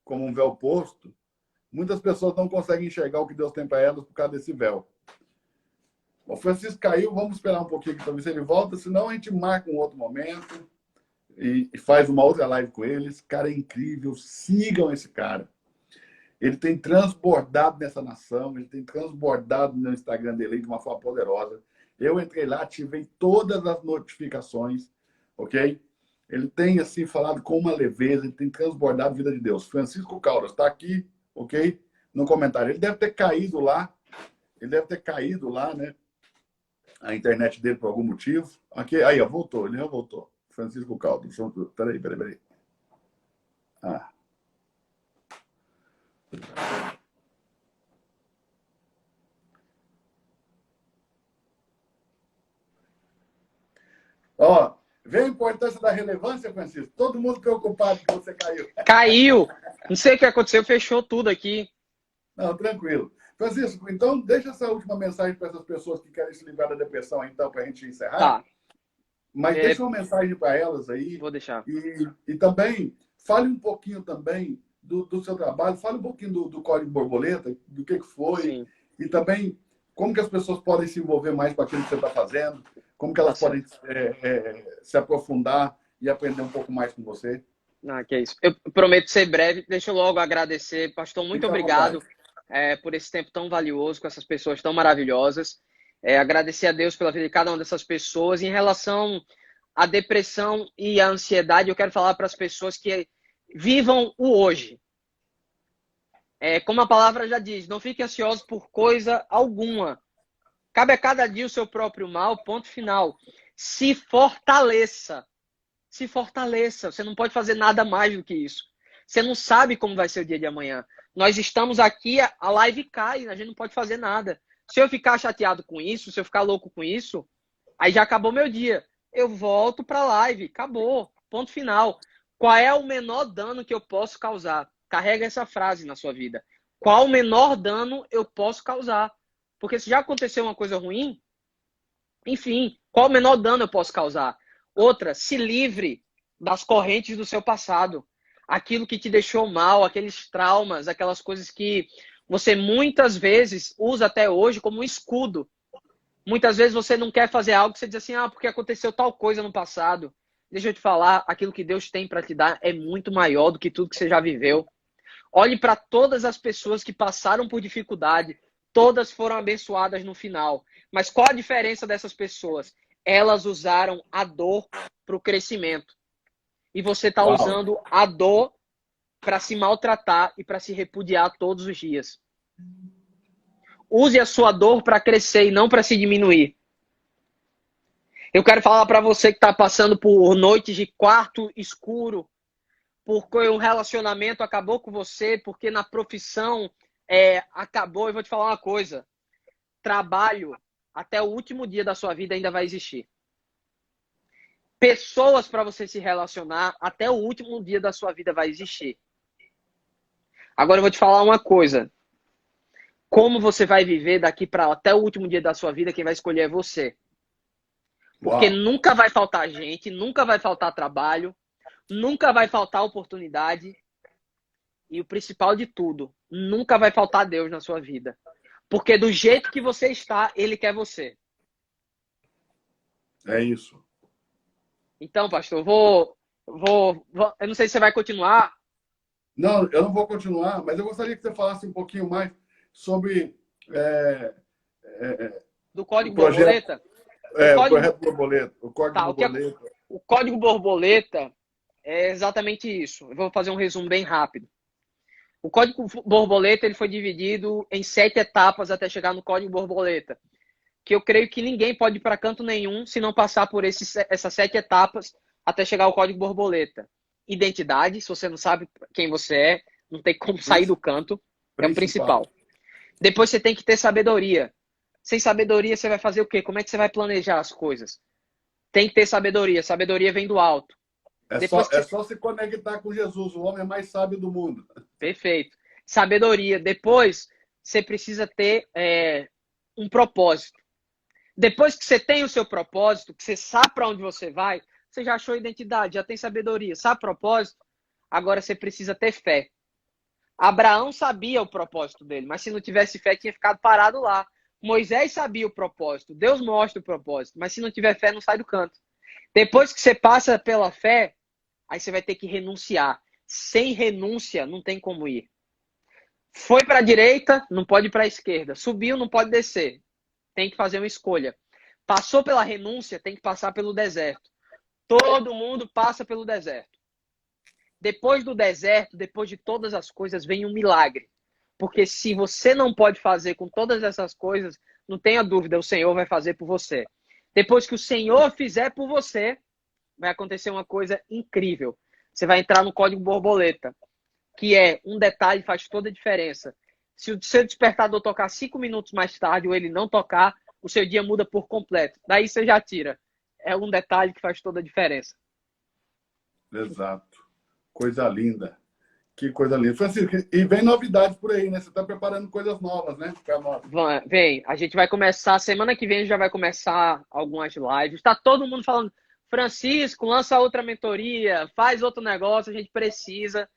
Como um véu posto. Muitas pessoas não conseguem enxergar o que Deus tem para elas por causa desse véu. O Francisco caiu, vamos esperar um pouquinho para ver se ele volta, senão a gente marca um outro momento e faz uma outra live com ele. Esse cara é incrível, sigam esse cara. Ele tem transbordado nessa nação, ele tem transbordado no Instagram dele de uma forma poderosa. Eu entrei lá, ativei todas as notificações, ok? Ele tem, assim, falado com uma leveza, ele tem transbordado a vida de Deus. Francisco Caldas está aqui, ok? No comentário. Ele deve ter caído lá, né? A internet dele por algum motivo. Aqui, aí, ó, voltou, ele já voltou. Francisco Caldas. Peraí. Ah. Ó, vê a importância da relevância, Francisco. Todo mundo preocupado que você caiu. Caiu! Não sei o que aconteceu, fechou tudo aqui. Não, tranquilo. Francisco, então deixa essa última mensagem para essas pessoas que querem se livrar da depressão, então, para a gente encerrar. Tá. Mas deixa uma mensagem para elas aí. Vou deixar. E também, fale um pouquinho também do seu trabalho, fale um pouquinho do Código Borboleta, do que foi. Sim. E também, como que as pessoas podem se envolver mais com aquilo que você está fazendo, como que elas podem se aprofundar e aprender um pouco mais com você. Ah, que é isso. Eu prometo ser breve. Deixa eu logo agradecer. Pastor, muito obrigado por esse tempo tão valioso, com essas pessoas tão maravilhosas. Agradecer a Deus pela vida de cada uma dessas pessoas. Em relação à depressão e à ansiedade, eu quero falar para as pessoas que vivam o hoje. Como a palavra já diz, não fiquem ansiosos por coisa alguma. Cabe a cada dia o seu próprio mal, ponto final. Se fortaleça. Se fortaleça. Você não pode fazer nada mais do que isso. Você não sabe como vai ser o dia de amanhã. Nós estamos aqui, a live cai, a gente não pode fazer nada. Se eu ficar chateado com isso, se eu ficar louco com isso, aí já acabou meu dia. Eu volto para a live, acabou, ponto final. Qual é o menor dano que eu posso causar? Carrega essa frase na sua vida. Qual o menor dano eu posso causar? Porque se já aconteceu uma coisa ruim, enfim, qual o menor dano eu posso causar? Outra, se livre das correntes do seu passado. Aquilo que te deixou mal, aqueles traumas, aquelas coisas que você muitas vezes usa até hoje como um escudo. Muitas vezes você não quer fazer algo que você diz assim, porque aconteceu tal coisa no passado. Deixa eu te falar, aquilo que Deus tem para te dar é muito maior do que tudo que você já viveu. Olhe para todas as pessoas que passaram por dificuldade, todas foram abençoadas no final. Mas qual a diferença dessas pessoas? Elas usaram a dor para o crescimento. E você está usando a dor para se maltratar e para se repudiar todos os dias. Use a sua dor para crescer e não para se diminuir. Eu quero falar para você que está passando por noites de quarto escuro, porque um relacionamento acabou com você, porque na profissão acabou. Eu vou te falar uma coisa. Trabalho até o último dia da sua vida ainda vai existir. Pessoas para você se relacionar até o último dia da sua vida vai existir. Agora eu vou te falar uma coisa. Como você vai viver daqui para até o último dia da sua vida, quem vai escolher é você. Porque nunca vai faltar gente, nunca vai faltar trabalho, nunca vai faltar oportunidade. E o principal de tudo, nunca vai faltar Deus na sua vida. Porque do jeito que você está, Ele quer você. É isso. Então, pastor, eu não sei se você vai continuar. Não, eu não vou continuar, mas eu gostaria que você falasse um pouquinho mais sobre do Código Borboleta. O projeto Borboleta. O Código Borboleta. O Código Borboleta é exatamente isso. Eu vou fazer um resumo bem rápido. O Código Borboleta ele foi dividido em 7 etapas até chegar no Código Borboleta. Que eu creio que ninguém pode ir para canto nenhum se não passar por essas 7 etapas até chegar ao Código Borboleta. Identidade, se você não sabe quem você é, não tem como sair do canto. É o principal. Depois você tem que ter sabedoria. Sem sabedoria você vai fazer o quê? Como é que você vai planejar as coisas? Tem que ter sabedoria. Sabedoria vem do alto. Só se conectar com Jesus, o homem mais sábio do mundo. Perfeito. Sabedoria. Depois você precisa ter um propósito. Depois que você tem o seu propósito, que você sabe para onde você vai, você já achou identidade, já tem sabedoria, sabe propósito? Agora você precisa ter fé. Abraão sabia o propósito dele, mas se não tivesse fé, tinha ficado parado lá. Moisés sabia o propósito, Deus mostra o propósito, mas se não tiver fé, não sai do canto. Depois que você passa pela fé, aí você vai ter que renunciar. Sem renúncia, não tem como ir. Foi para a direita, não pode ir para a esquerda. Subiu, não pode descer. Tem que fazer uma escolha. Passou pela renúncia, tem que passar pelo deserto. Todo mundo passa pelo deserto. Depois do deserto, depois de todas as coisas, vem um milagre. Porque se você não pode fazer com todas essas coisas, não tenha dúvida, o Senhor vai fazer por você. Depois que o Senhor fizer por você, vai acontecer uma coisa incrível. Você vai entrar no código borboleta, que é um detalhe faz toda a diferença. Se o seu despertador tocar 5 minutos mais tarde ou ele não tocar, o seu dia muda por completo. Daí você já tira. É um detalhe que faz toda a diferença. Exato. Coisa linda. Que coisa linda. Francisco, e vem novidades por aí, né? Você está preparando coisas novas, né? Vem, a gente vai começar, semana que vem a gente já vai começar algumas lives. Está todo mundo falando, Francisco, lança outra mentoria, faz outro negócio, a gente precisa.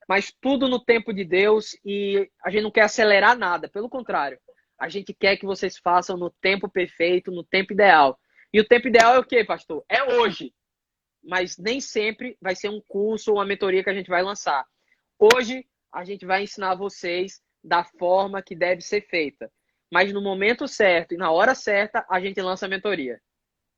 Mas tudo no tempo de Deus e a gente não quer acelerar nada. Pelo contrário, a gente quer que vocês façam no tempo perfeito, no tempo ideal. E o tempo ideal é o quê, pastor? É hoje. Mas nem sempre vai ser um curso ou uma mentoria que a gente vai lançar. Hoje, a gente vai ensinar vocês da forma que deve ser feita. Mas no momento certo e na hora certa, a gente lança a mentoria.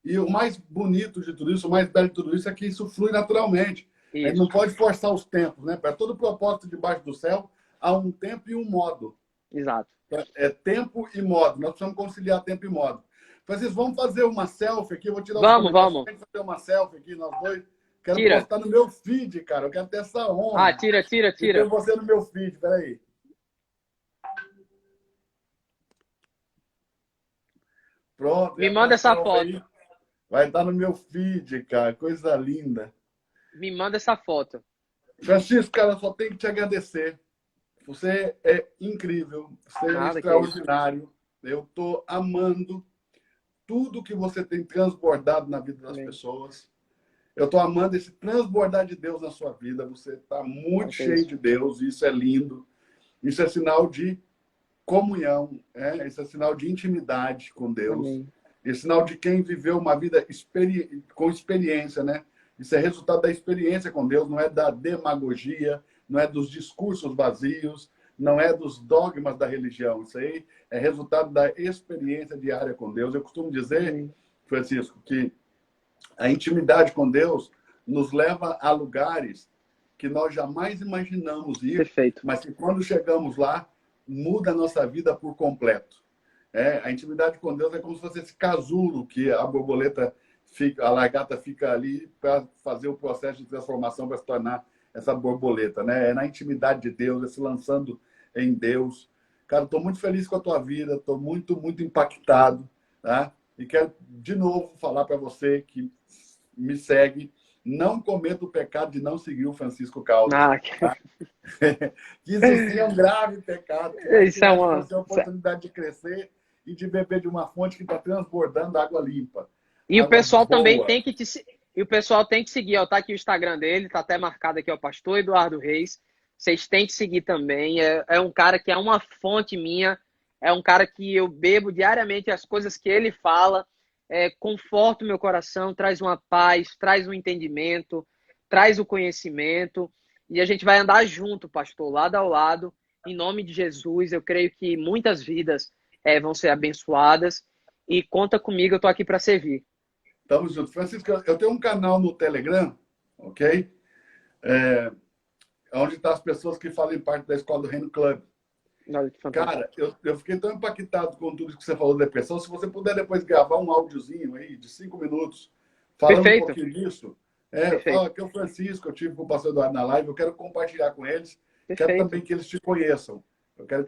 E o mais bonito de tudo isso, o mais belo de tudo isso é que isso flui naturalmente. A gente não pode forçar os tempos, né? Para todo propósito debaixo do céu, há um tempo e um modo. Exato. É tempo e modo. Nós precisamos conciliar tempo e modo. Francisco, vamos fazer uma selfie aqui. Eu vou tirar vamos. Vamos fazer uma selfie aqui, nós dois. Quero postar no meu feed, cara. Eu quero ter essa honra. Ah, tira. Ter você no meu feed. Peraí. Pronto. Me manda essa foto. Aí. Vai estar no meu feed, cara. Coisa linda. Me manda essa foto. Francisco, cara, só tenho que te agradecer. Você é incrível. Você é extraordinário. Eu estou amando tudo que você tem transbordado na vida das pessoas. Eu estou amando esse transbordar de Deus na sua vida. Você está muito cheio de Deus. Isso é lindo. Isso é sinal de comunhão. Isso é sinal de intimidade com Deus. Amém. Isso é sinal de quem viveu uma vida com experiência, né? Isso é resultado da experiência com Deus, não é da demagogia, não é dos discursos vazios, não é dos dogmas da religião. Isso aí é resultado da experiência diária com Deus. Eu costumo dizer, Francisco, que a intimidade com Deus nos leva a lugares que nós jamais imaginamos ir, Perfeito. Mas que quando chegamos lá, muda a nossa vida por completo. A intimidade com Deus é como se fosse esse casulo que a borboleta fica, a lagarta fica ali para fazer o processo de transformação para se tornar essa borboleta, né? É na intimidade de Deus, é se lançando em Deus. Cara, estou muito feliz com a tua vida, estou muito, muito impactado, tá? E quero, de novo, falar para você que me segue, não cometa o pecado de não seguir o Francisco Caldas. Tá? Isso sim é um grave pecado. Isso é uma oportunidade de crescer e de beber de uma fonte que está transbordando água limpa. E o pessoal também tem que o pessoal tem que seguir, ó, tá aqui o Instagram dele, tá até marcado aqui, ó, Pastor Eduardo Reis. Vocês têm que seguir também. É um cara que é uma fonte minha, é um cara que eu bebo diariamente as coisas que ele fala, conforta o meu coração, traz uma paz, traz um entendimento, traz o conhecimento. E a gente vai andar junto, pastor, lado ao lado, em nome de Jesus. Eu creio que muitas vidas vão ser abençoadas. E conta comigo, eu tô aqui para servir. Tamo junto. Francisco, eu tenho um canal no Telegram, ok? Onde estão as pessoas que fazem parte da Escola do Reino Club. Cara, eu fiquei tão impactado com tudo que você falou da depressão. Se você puder depois gravar um áudiozinho aí de 5 minutos, falando um pouquinho disso. Fala que é o Francisco, eu tive com o pastor Eduardo na live, eu quero compartilhar com eles. Quero também que eles te conheçam.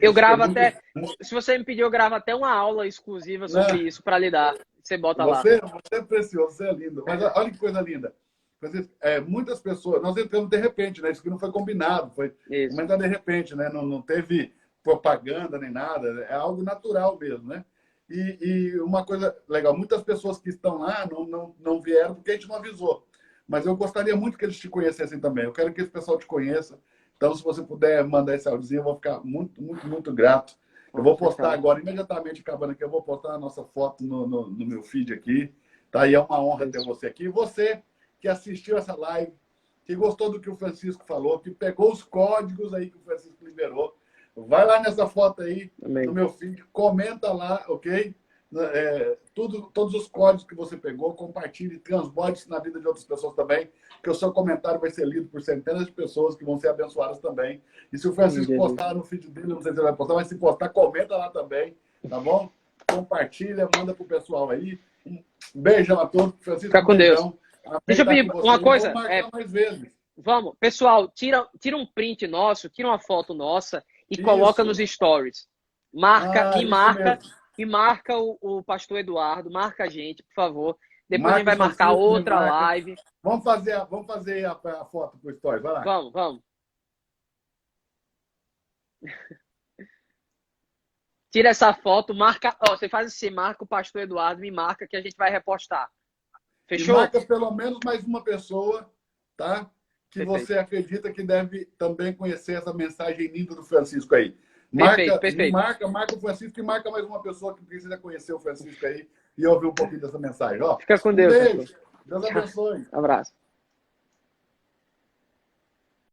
Eu gravo até, se você me pedir, eu gravo até uma aula exclusiva sobre isso para lhe dar. Você bota lá. Você é precioso, você é lindo. Mas olha que coisa linda. Muitas pessoas, nós entramos de repente, né? Isso que não foi combinado, foi comentar de repente, né? Não teve propaganda nem nada, é algo natural mesmo, né? E uma coisa legal, muitas pessoas que estão lá não vieram porque a gente não avisou. Mas eu gostaria muito que eles te conhecessem também. Eu quero que esse pessoal te conheça. Então, se você puder mandar esse áudiozinho, eu vou ficar muito, muito, muito grato. Eu vou postar agora, imediatamente acabando aqui, eu vou postar a nossa foto no meu feed aqui. Tá? E é uma honra ter você aqui. E você que assistiu essa live, que gostou do que o Francisco falou, que pegou os códigos aí que o Francisco liberou, vai lá nessa foto aí, no meu feed, comenta lá, ok? Todos os códigos que você pegou, compartilhe, transborde isso na vida de outras pessoas também, que o seu comentário vai ser lido por centenas de pessoas que vão ser abençoadas também. E se o Francisco postar no feed dele, não sei se ele vai postar, mas se postar, comenta lá também, tá bom? Compartilha, manda pro pessoal aí. Um beijão a todos. Francisco, Fica com Deus. Deixa eu pedir uma coisa. Mais vezes. Vamos, pessoal, tira um print nosso, tira uma foto nossa e coloca nos stories. Me marca o pastor Eduardo, marca a gente, por favor. Depois a gente vai marcar outra live. Vamos fazer a foto pro stories, vai lá. Vamos. Tira essa foto, marca. Você faz assim, marca o pastor Eduardo, me marca que a gente vai repostar. Fechou? E marca pelo menos mais uma pessoa, tá? Que Perfeito. Você acredita que deve também conhecer essa mensagem linda do Francisco aí. Perfeito. Marca o Francisco e marca mais uma pessoa que precisa conhecer o Francisco aí e ouvir um pouquinho dessa mensagem. Ó, fica com Deus. Beijo. Deus abençoe. Abraço.